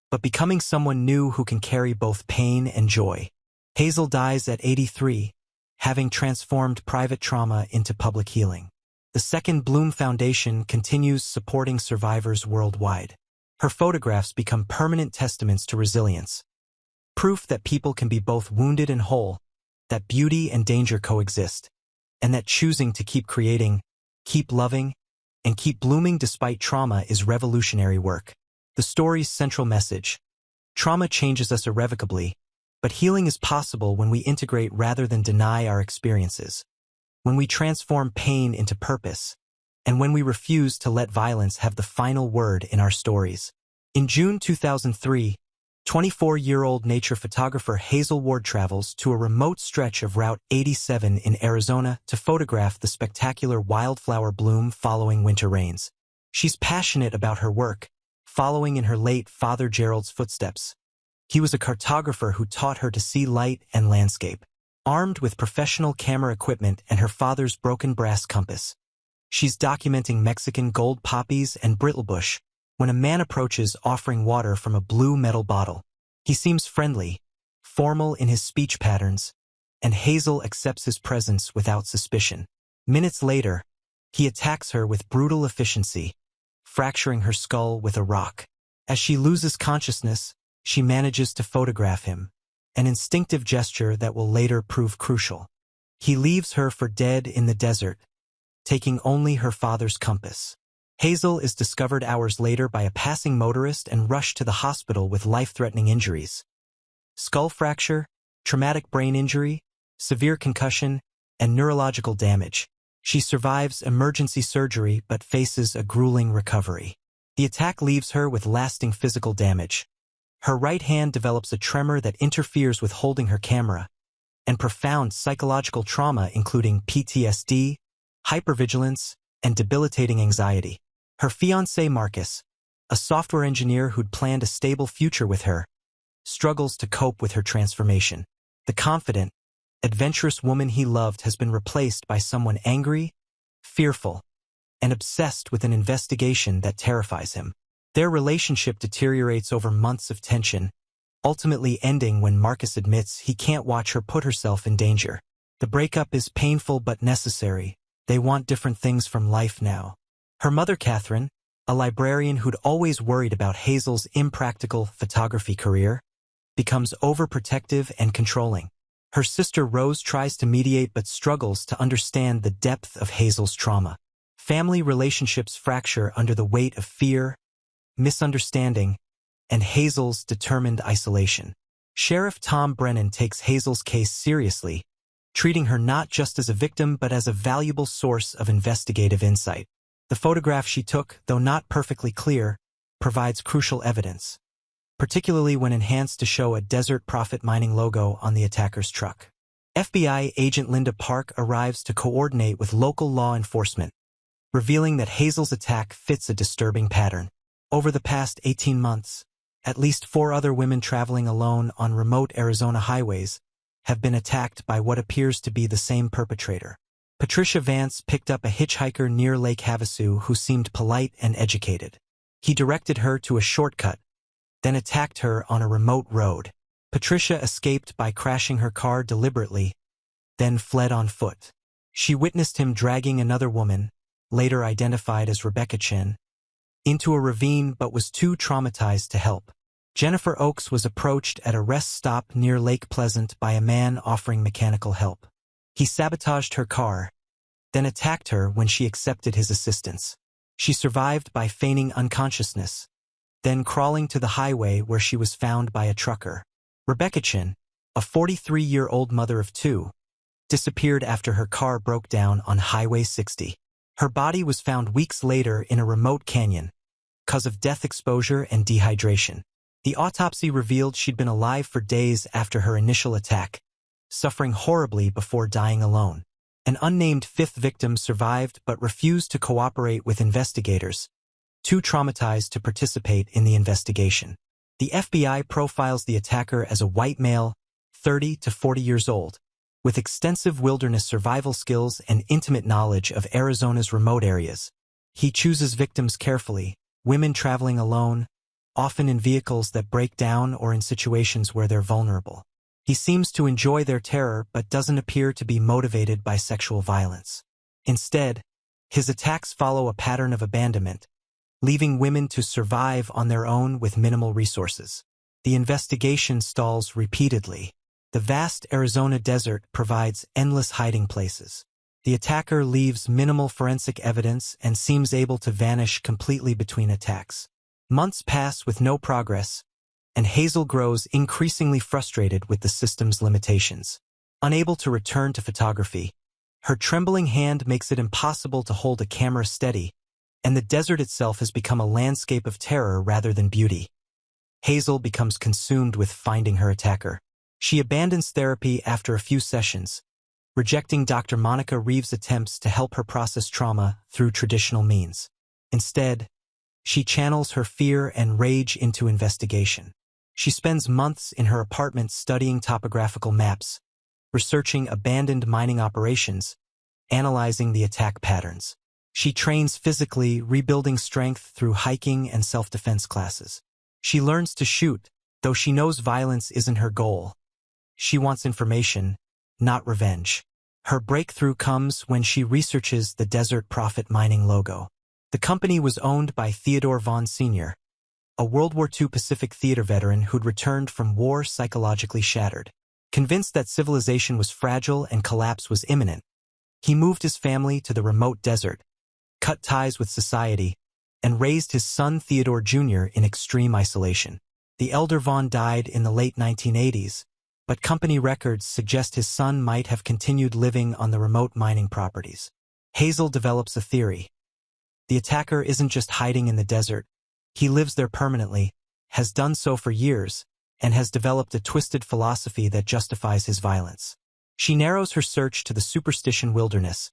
but becoming someone new who can carry both pain and joy. Hazel dies at 83, having transformed private trauma into public healing. The Second Bloom Foundation continues supporting survivors worldwide. Her photographs become permanent testaments to resilience, proof that people can be both wounded and whole, that beauty and danger coexist, and that choosing to keep creating, keep loving, and keep blooming despite trauma is revolutionary work. The story's central message: trauma changes us irrevocably, but healing is possible when we integrate rather than deny our experiences, when we transform pain into purpose, and when we refuse to let violence have the final word in our stories. In June 2003, 24-year-old nature photographer Hazel Ward travels to a remote stretch of Route 87 in Arizona to photograph the spectacular wildflower bloom following winter rains. She's passionate about her work, following in her late father Gerald's footsteps. He was a cartographer who taught her to see light and landscape. Armed with professional camera equipment and her father's broken brass compass, she's documenting Mexican gold poppies and brittlebush when a man approaches offering water from a blue metal bottle. He seems friendly, formal in his speech patterns, and Hazel accepts his presence without suspicion. Minutes later, he attacks her with brutal efficiency, fracturing her skull with a rock. As she loses consciousness, she manages to photograph him, an instinctive gesture that will later prove crucial. He leaves her for dead in the desert, taking only her father's compass. Hazel is discovered hours later by a passing motorist and rushed to the hospital with life-threatening injuries: skull fracture, traumatic brain injury, severe concussion, and neurological damage. She survives emergency surgery but faces a grueling recovery. The attack leaves her with lasting physical damage. Her right hand develops a tremor that interferes with holding her camera, and profound psychological trauma including PTSD, hypervigilance, and debilitating anxiety. Her fiancé Marcus, a software engineer who'd planned a stable future with her, struggles to cope with her transformation. The confident, adventurous woman he loved has been replaced by someone angry, fearful, and obsessed with an investigation that terrifies him. Their relationship deteriorates over months of tension, ultimately ending when Marcus admits he can't watch her put herself in danger. The breakup is painful but necessary. They want different things from life now. Her mother Catherine, a librarian who'd always worried about Hazel's impractical photography career, becomes overprotective and controlling. Her sister Rose tries to mediate but struggles to understand the depth of Hazel's trauma. Family relationships fracture under the weight of fear, misunderstanding, and Hazel's determined isolation. Sheriff Tom Brennan takes Hazel's case seriously, treating her not just as a victim but as a valuable source of investigative insight. The photograph she took, though not perfectly clear, provides crucial evidence, particularly when enhanced to show a Desert Profit Mining logo on the attacker's truck. FBI agent Linda Park arrives to coordinate with local law enforcement, revealing that Hazel's attack fits a disturbing pattern. Over the past 18 months, at least 4 other women traveling alone on remote Arizona highways have been attacked by what appears to be the same perpetrator. Patricia Vance picked up a hitchhiker near Lake Havasu who seemed polite and educated. He directed her to a shortcut, then attacked her on a remote road. Patricia escaped by crashing her car deliberately, then fled on foot. She witnessed him dragging another woman, later identified as Rebecca Chin, into a ravine but was too traumatized to help. Jennifer Oakes was approached at a rest stop near Lake Pleasant by a man offering mechanical help. He sabotaged her car, then attacked her when she accepted his assistance. She survived by feigning unconsciousness, then crawling to the highway where she was found by a trucker. Rebecca Chin, a 43-year-old mother of 2, disappeared after her car broke down on Highway 60. Her body was found weeks later in a remote canyon, cause of death exposure and dehydration. The autopsy revealed she'd been alive for days after her initial attack, suffering horribly before dying alone. An unnamed 5th victim survived but refused to cooperate with investigators, too traumatized to participate in the investigation. The FBI profiles the attacker as a white male, 30 to 40 years old, with extensive wilderness survival skills and intimate knowledge of Arizona's remote areas. He chooses victims carefully, women traveling alone, often in vehicles that break down or in situations where they're vulnerable. He seems to enjoy their terror but doesn't appear to be motivated by sexual violence. Instead, his attacks follow a pattern of abandonment, leaving women to survive on their own with minimal resources. The investigation stalls repeatedly. The vast Arizona desert provides endless hiding places. The attacker leaves minimal forensic evidence and seems able to vanish completely between attacks. Months pass with no progress, and Hazel grows increasingly frustrated with the system's limitations. Unable to return to photography, her trembling hand makes it impossible to hold a camera steady, and the desert itself has become a landscape of terror rather than beauty. Hazel becomes consumed with finding her attacker. She abandons therapy after a few sessions, rejecting Dr. Monica Reeves' attempts to help her process trauma through traditional means. Instead, she channels her fear and rage into investigation. She spends months in her apartment studying topographical maps, researching abandoned mining operations, analyzing the attack patterns. She trains physically, rebuilding strength through hiking and self-defense classes. She learns to shoot, though she knows violence isn't her goal. She wants information, not revenge. Her breakthrough comes when she researches the Desert Profit Mining logo. The company was owned by Theodore Vaughn Sr., a World War II Pacific Theater veteran who'd returned from war psychologically shattered. Convinced that civilization was fragile and collapse was imminent, he moved his family to the remote desert, cut ties with society, and raised his son Theodore Jr. in extreme isolation. The elder Vaughn died in the late 1980s, but company records suggest his son might have continued living on the remote mining properties. Hazel develops a theory. The attacker isn't just hiding in the desert. He lives there permanently, has done so for years, and has developed a twisted philosophy that justifies his violence. She narrows her search to the Superstition Wilderness,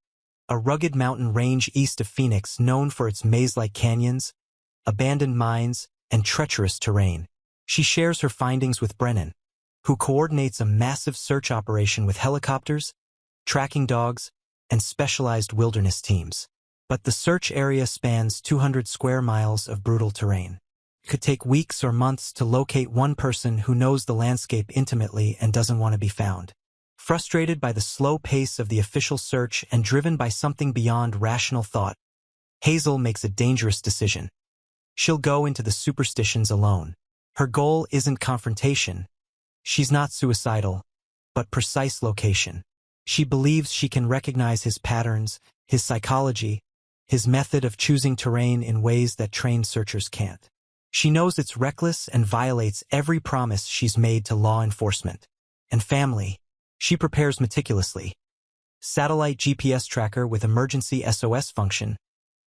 a rugged mountain range east of Phoenix known for its maze-like canyons, abandoned mines, and treacherous terrain. She shares her findings with Brennan, who coordinates a massive search operation with helicopters, tracking dogs, and specialized wilderness teams. But the search area spans 200 square miles of brutal terrain. It could take weeks or months to locate one person who knows the landscape intimately and doesn't want to be found. Frustrated by the slow pace of the official search and driven by something beyond rational thought, Hazel makes a dangerous decision. She'll go into the superstitions alone. Her goal isn't confrontation. She's not suicidal, but precise location. She believes she can recognize his patterns, his psychology, his method of choosing terrain in ways that trained searchers can't. She knows it's reckless and violates every promise she's made to law enforcement and family. She prepares meticulously. Satellite GPS tracker with emergency SOS function,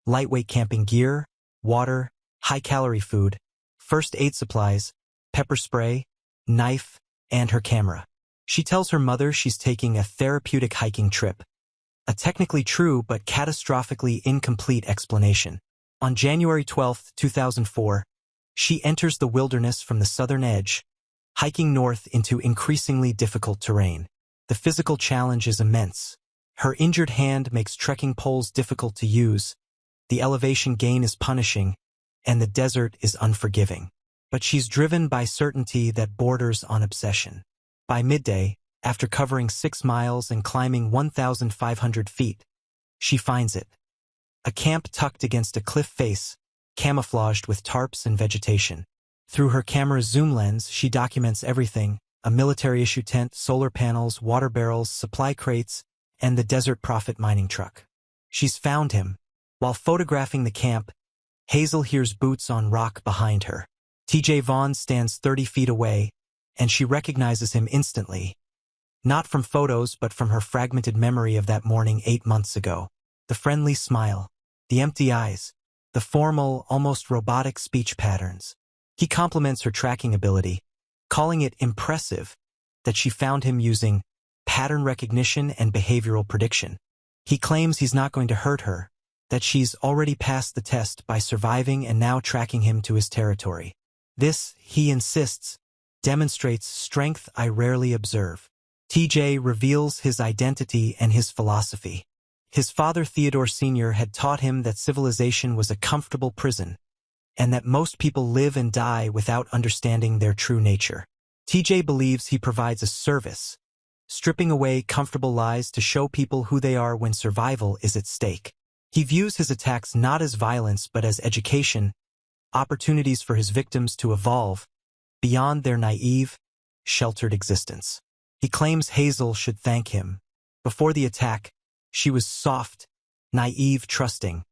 lightweight camping gear, water, high-calorie food, first aid supplies, pepper spray, knife, and her camera. She tells her mother she's taking a therapeutic hiking trip. A technically true but catastrophically incomplete explanation. On January 12, 2004, she enters the wilderness from the southern edge, hiking north into increasingly difficult terrain. The physical challenge is immense. Her injured hand makes trekking poles difficult to use, the elevation gain is punishing, and the desert is unforgiving. But she's driven by certainty that borders on obsession. By midday, after covering 6 miles and climbing 1,500 feet, she finds it. A camp tucked against a cliff face, camouflaged with tarps and vegetation. Through her camera's zoom lens, she documents everything: a military-issue tent, solar panels, water barrels, supply crates, and the Desert Prophet mining truck. She's found him. While photographing the camp, Hazel hears boots on rock behind her. Vaughn stands 30 feet away, and she recognizes him instantly. Not from photos, but from her fragmented memory of that morning 8 months ago. The friendly smile, the empty eyes, the formal, almost robotic speech patterns. He compliments her tracking ability, calling it impressive that she found him using pattern recognition and behavioral prediction. He claims he's not going to hurt her, that she's already passed the test by surviving and now tracking him to his territory. This, he insists, demonstrates strength I rarely observe. TJ reveals his identity and his philosophy. His father, Theodore Sr., had taught him that civilization was a comfortable prison, and that most people live and die without understanding their true nature. TJ believes he provides a service, stripping away comfortable lies to show people who they are when survival is at stake. He views his attacks not as violence but as education, opportunities for his victims to evolve beyond their naive, sheltered existence. He claims Hazel should thank him. Before the attack, she was soft, naive, trusting.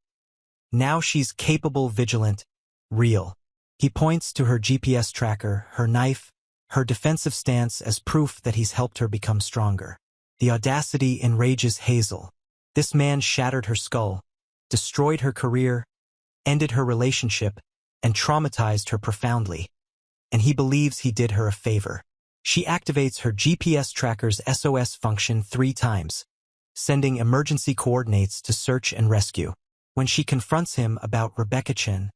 Now she's capable, vigilant, real. He points to her GPS tracker, her knife, her defensive stance as proof that he's helped her become stronger. The audacity enrages Hazel. This man shattered her skull, destroyed her career, ended her relationship, and traumatized her profoundly. And he believes he did her a favor. She activates her GPS tracker's SOS function 3 times, sending emergency coordinates to search and rescue. When she confronts him about Rebecca Chen,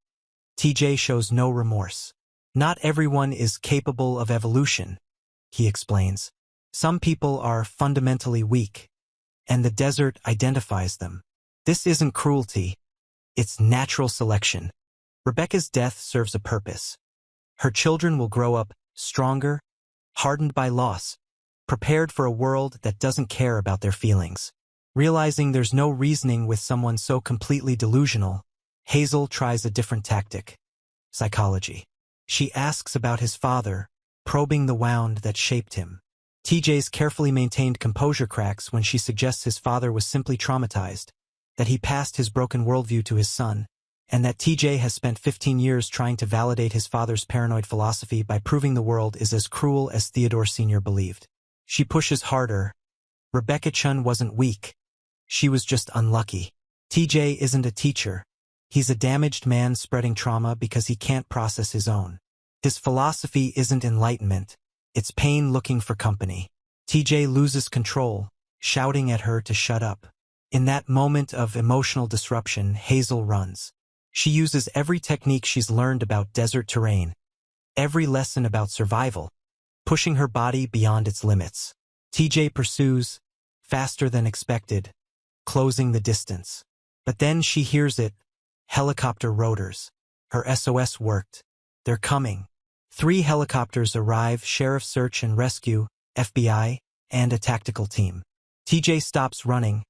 TJ shows no remorse. Not everyone is capable of evolution, he explains. Some people are fundamentally weak, and the desert identifies them. This isn't cruelty, it's natural selection. Rebecca's death serves a purpose. Her children will grow up stronger, hardened by loss, prepared for a world that doesn't care about their feelings. Realizing there's no reasoning with someone so completely delusional, Hazel tries a different tactic: psychology. She asks about his father, probing the wound that shaped him. TJ's carefully maintained composure cracks when she suggests his father was simply traumatized, that he passed his broken worldview to his son, and that TJ has spent 15 years trying to validate his father's paranoid philosophy by proving the world is as cruel as Theodore Sr. believed. She pushes harder. Rebecca Chun wasn't weak. She was just unlucky. TJ isn't a teacher. He's a damaged man spreading trauma because he can't process his own. His philosophy isn't enlightenment. It's pain looking for company. TJ loses control, shouting at her to shut up. In that moment of emotional disruption, Hazel runs. She uses every technique she's learned about desert terrain, every lesson about survival, pushing her body beyond its limits. TJ pursues, faster than expected, closing the distance. But then she hears it: helicopter rotors. Her SOS worked. They're coming. 3 helicopters arrive: sheriff search and rescue, FBI, and a tactical team. TJ stops running,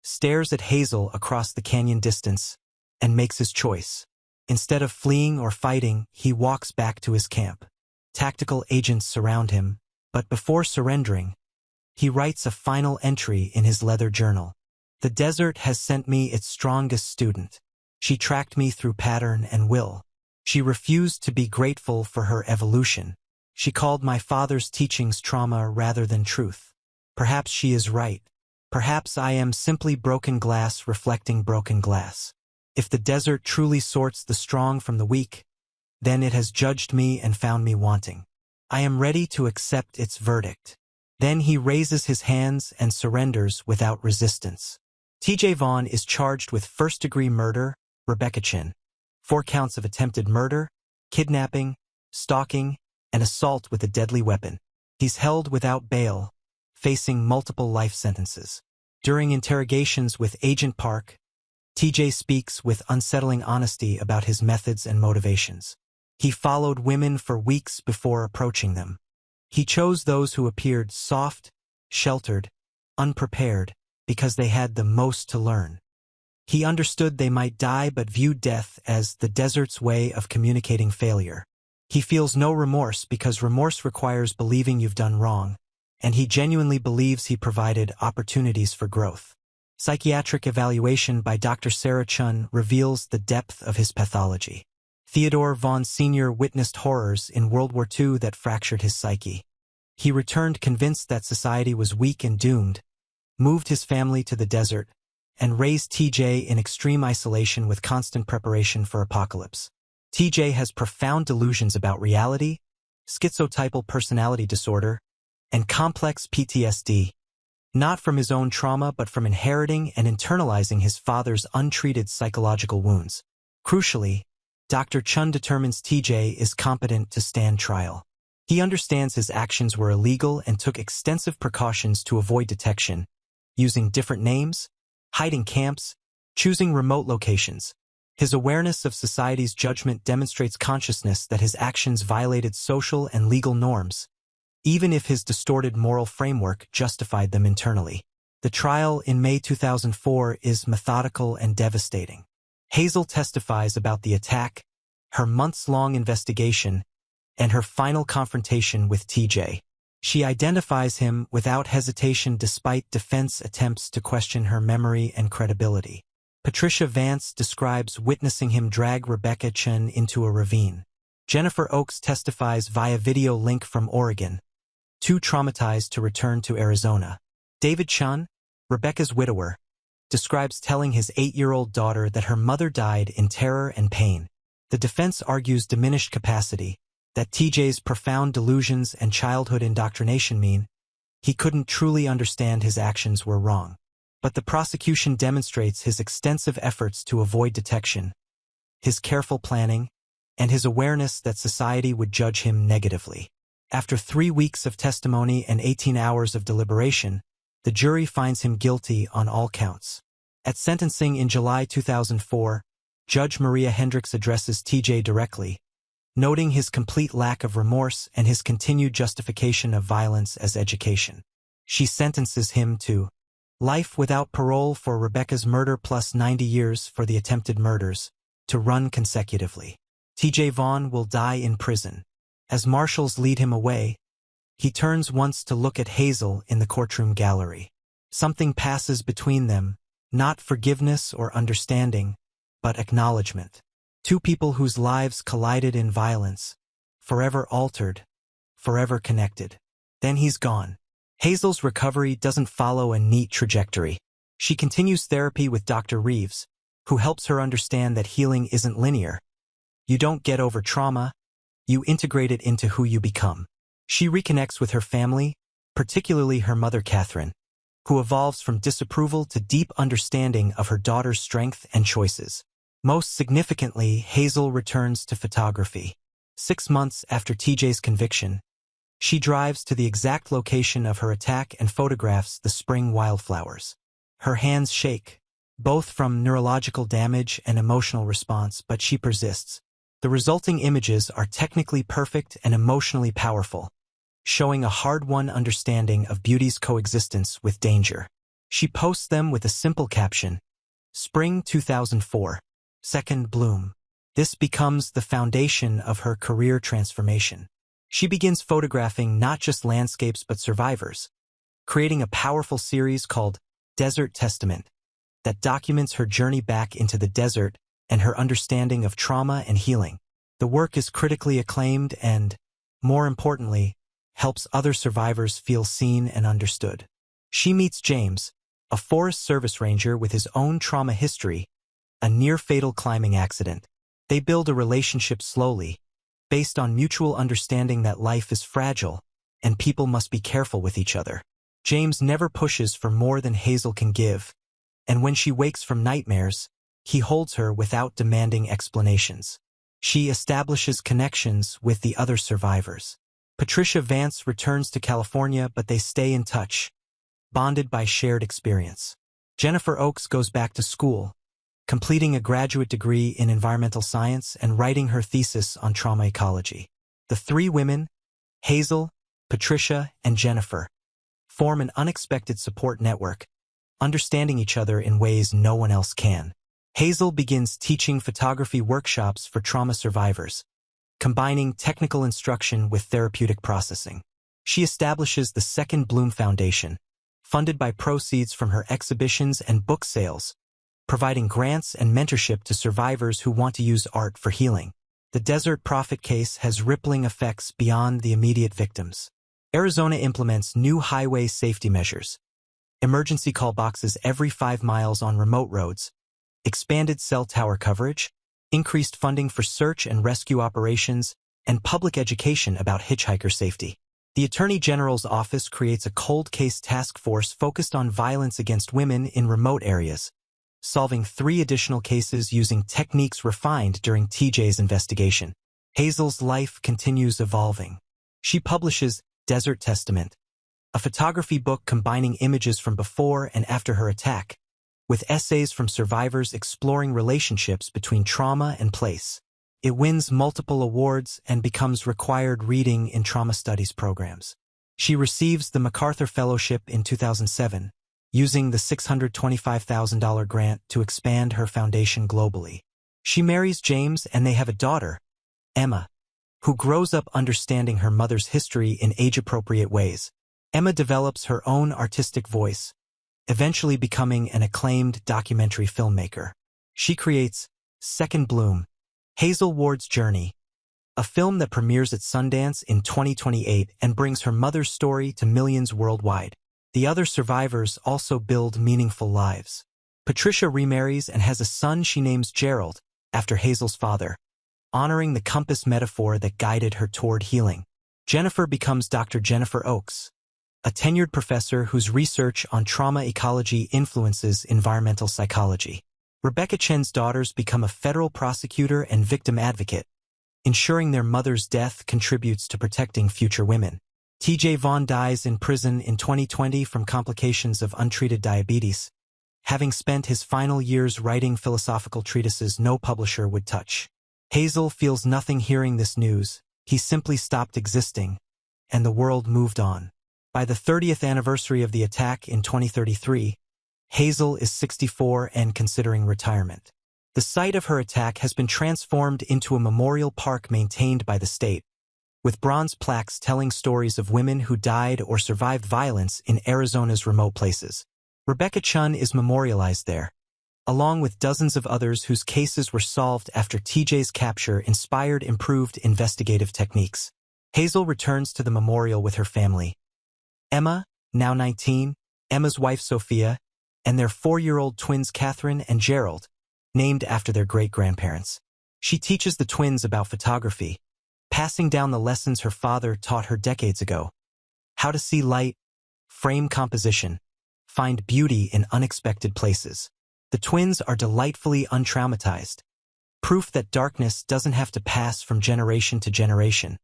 stares at Hazel across the canyon distance, and makes his choice. Instead of fleeing or fighting, he walks back to his camp. Tactical agents surround him, but before surrendering, he writes a final entry in his leather journal. The desert has sent me its strongest student. She tracked me through pattern and will. She refused to be grateful for her evolution. She called my father's teachings trauma rather than truth. Perhaps she is right. Perhaps I am simply broken glass reflecting broken glass. If the desert truly sorts the strong from the weak, then it has judged me and found me wanting. I am ready to accept its verdict. Then he raises his hands and surrenders without resistance. TJ Vaughn is charged with first-degree murder, Rebecca Chin, 4 counts of attempted murder, kidnapping, stalking, and assault with a deadly weapon. He's held without bail, facing multiple life sentences. During interrogations with Agent Park, TJ speaks with unsettling honesty about his methods and motivations. He followed women for weeks before approaching them. He chose those who appeared soft, sheltered, unprepared, because they had the most to learn. He understood they might die but viewed death as the desert's way of communicating failure. He feels no remorse because remorse requires believing you've done wrong, and he genuinely believes he provided opportunities for growth. Psychiatric evaluation by Dr. Sarah Chun reveals the depth of his pathology. Theodore Vaughn Sr. witnessed horrors in World War II that fractured his psyche. He returned convinced that society was weak and doomed, moved his family to the desert, and raised TJ in extreme isolation with constant preparation for apocalypse. TJ has profound delusions about reality, schizotypal personality disorder, and complex PTSD, not from his own trauma but from inheriting and internalizing his father's untreated psychological wounds. Crucially, Dr. Chun determines TJ is competent to stand trial. He understands his actions were illegal and took extensive precautions to avoid detection, using different names, hiding camps, choosing remote locations. His awareness of society's judgment demonstrates consciousness that his actions violated social and legal norms, even if his distorted moral framework justified them internally. The trial in May 2004 is methodical and devastating. Hazel testifies about the attack, her months-long investigation, and her final confrontation with TJ. She identifies him without hesitation despite defense attempts to question her memory and credibility. Patricia Vance describes witnessing him drag Rebecca Chen into a ravine. Jennifer Oakes testifies via video link from Oregon, too traumatized to return to Arizona. David Chun, Rebecca's widower, describes telling his 8-year-old daughter that her mother died in terror and pain. The defense argues diminished capacity, that TJ's profound delusions and childhood indoctrination mean he couldn't truly understand his actions were wrong. But the prosecution demonstrates his extensive efforts to avoid detection, his careful planning, and his awareness that society would judge him negatively. After 3 weeks of testimony and 18 hours of deliberation, the jury finds him guilty on all counts. At sentencing in July 2004, Judge Maria Hendricks addresses TJ directly, noting his complete lack of remorse and his continued justification of violence as education. She sentences him to life without parole for Rebecca's murder plus 90 years for the attempted murders, to run consecutively. TJ Vaughn will die in prison. As marshals lead him away, he turns once to look at Hazel in the courtroom gallery. Something passes between them, not forgiveness or understanding, but acknowledgement. 2 people whose lives collided in violence, forever altered, forever connected. Then he's gone. Hazel's recovery doesn't follow a neat trajectory. She continues therapy with Dr. Reeves, who helps her understand that healing isn't linear. You don't get over trauma, you integrate it into who you become. She reconnects with her family, particularly her mother Catherine, who evolves from disapproval to deep understanding of her daughter's strength and choices. Most significantly, Hazel returns to photography. 6 months after TJ's conviction, she drives to the exact location of her attack and photographs the spring wildflowers. Her hands shake, both from neurological damage and emotional response, but she persists. The resulting images are technically perfect and emotionally powerful, showing a hard-won understanding of beauty's coexistence with danger. She posts them with a simple caption, Spring 2004, Second Bloom. This becomes the foundation of her career transformation. She begins photographing not just landscapes but survivors, creating a powerful series called Desert Testament that documents her journey back into the desert and her understanding of trauma and healing. The work is critically acclaimed and, more importantly, helps other survivors feel seen and understood. She meets James, a Forest Service ranger with his own trauma history, a near-fatal climbing accident. They build a relationship slowly, based on mutual understanding that life is fragile and people must be careful with each other. James never pushes for more than Hazel can give, and when she wakes from nightmares, he holds her without demanding explanations. She establishes connections with the other survivors. Patricia Vance returns to California, but they stay in touch, bonded by shared experience. Jennifer Oakes goes back to school, completing a graduate degree in environmental science and writing her thesis on trauma ecology. The three women, Hazel, Patricia, and Jennifer, form an unexpected support network, understanding each other in ways no one else can. Hazel begins teaching photography workshops for trauma survivors, combining technical instruction with therapeutic processing. She establishes the Second Bloom Foundation, funded by proceeds from her exhibitions and book sales, providing grants and mentorship to survivors who want to use art for healing. The Desert Prophet case has rippling effects beyond the immediate victims. Arizona implements new highway safety measures, emergency call boxes every 5 miles on remote roads, expanded cell tower coverage, increased funding for search and rescue operations, and public education about hitchhiker safety. The Attorney General's office creates a cold case task force focused on violence against women in remote areas, solving 3 additional cases using techniques refined during TJ's investigation. Hazel's life continues evolving. She publishes Desert Testament, a photography book combining images from before and after her attack, with essays from survivors exploring relationships between trauma and place. It wins multiple awards and becomes required reading in trauma studies programs. She receives the MacArthur Fellowship in 2007, using the $625,000 grant to expand her foundation globally. She marries James and they have a daughter, Emma, who grows up understanding her mother's history in age-appropriate ways. Emma develops her own artistic voice, eventually becoming an acclaimed documentary filmmaker. She creates Second Bloom, Hazel Ward's Journey, a film that premieres at Sundance in 2028 and brings her mother's story to millions worldwide. The other survivors also build meaningful lives. Patricia remarries and has a son she names Gerald, after Hazel's father, honoring the compass metaphor that guided her toward healing. Jennifer becomes Dr. Jennifer Oakes, a tenured professor whose research on trauma ecology influences environmental psychology. Rebecca Chen's daughters become a federal prosecutor and victim advocate, ensuring their mother's death contributes to protecting future women. TJ Vaughn dies in prison in 2020 from complications of untreated diabetes, having spent his final years writing philosophical treatises no publisher would touch. Hazel feels nothing hearing this news. He simply stopped existing, and the world moved on. By the 30th anniversary of the attack in 2033, Hazel is 64 and considering retirement. The site of her attack has been transformed into a memorial park maintained by the state, with bronze plaques telling stories of women who died or survived violence in Arizona's remote places. Rebecca Chun is memorialized there, along with dozens of others whose cases were solved after TJ's capture inspired improved investigative techniques. Hazel returns to the memorial with her family. Emma, now 19, Emma's wife Sophia, and their 4-year-old twins Catherine and Gerald, named after their great-grandparents. She teaches the twins about photography, passing down the lessons her father taught her decades ago: how to see light, frame composition, find beauty in unexpected places. The twins are delightfully untraumatized, proof that darkness doesn't have to pass from generation to generation,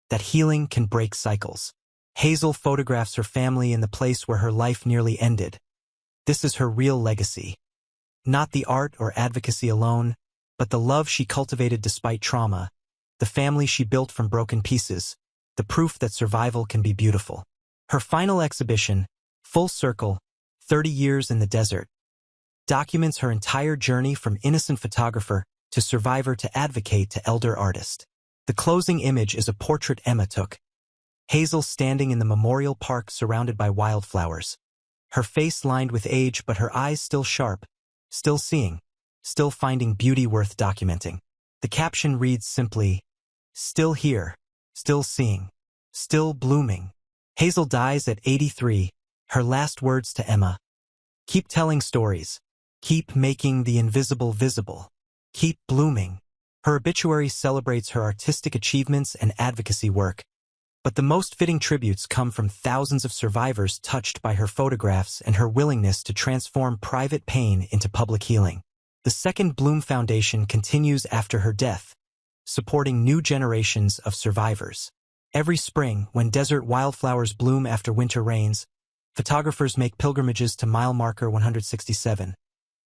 that healing can break cycles. Hazel photographs her family in the place where her life nearly ended. This is her real legacy. Not the art or advocacy alone, but the love she cultivated despite trauma, the family she built from broken pieces, the proof that survival can be beautiful. Her final exhibition, Full Circle, 30 Years in the Desert, documents her entire journey from innocent photographer to survivor to advocate to elder artist. The closing image is a portrait Emma took, Hazel standing in the memorial park surrounded by wildflowers, her face lined with age but her eyes still sharp, still seeing, still finding beauty worth documenting. The caption reads simply, "Still here, still seeing, still blooming." Hazel dies at 83, her last words to Emma: "Keep telling stories. Keep making the invisible visible. Keep blooming." Her obituary celebrates her artistic achievements and advocacy work, But the most fitting tributes come from thousands of survivors touched by her photographs and her willingness to transform private pain into public healing. The Second Bloom Foundation continues after her death, supporting new generations of survivors. Every spring, when desert wildflowers bloom after winter rains, photographers make pilgrimages to mile marker 167,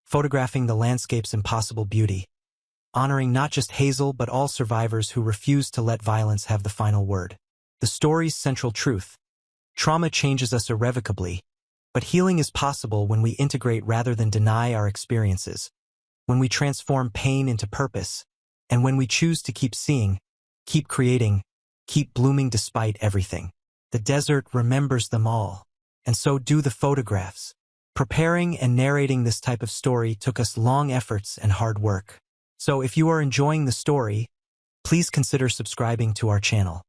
photographing the landscape's impossible beauty, honoring not just Hazel but all survivors who refuse to let violence have the final word. The story's central truth: trauma changes us irrevocably, but healing is possible when we integrate rather than deny our experiences, when we transform pain into purpose, and when we choose to keep seeing, keep creating, keep blooming despite everything. The desert remembers them all, and so do the photographs. Preparing and narrating this type of story took us long efforts and hard work. So if you are enjoying the story, please consider subscribing to our channel.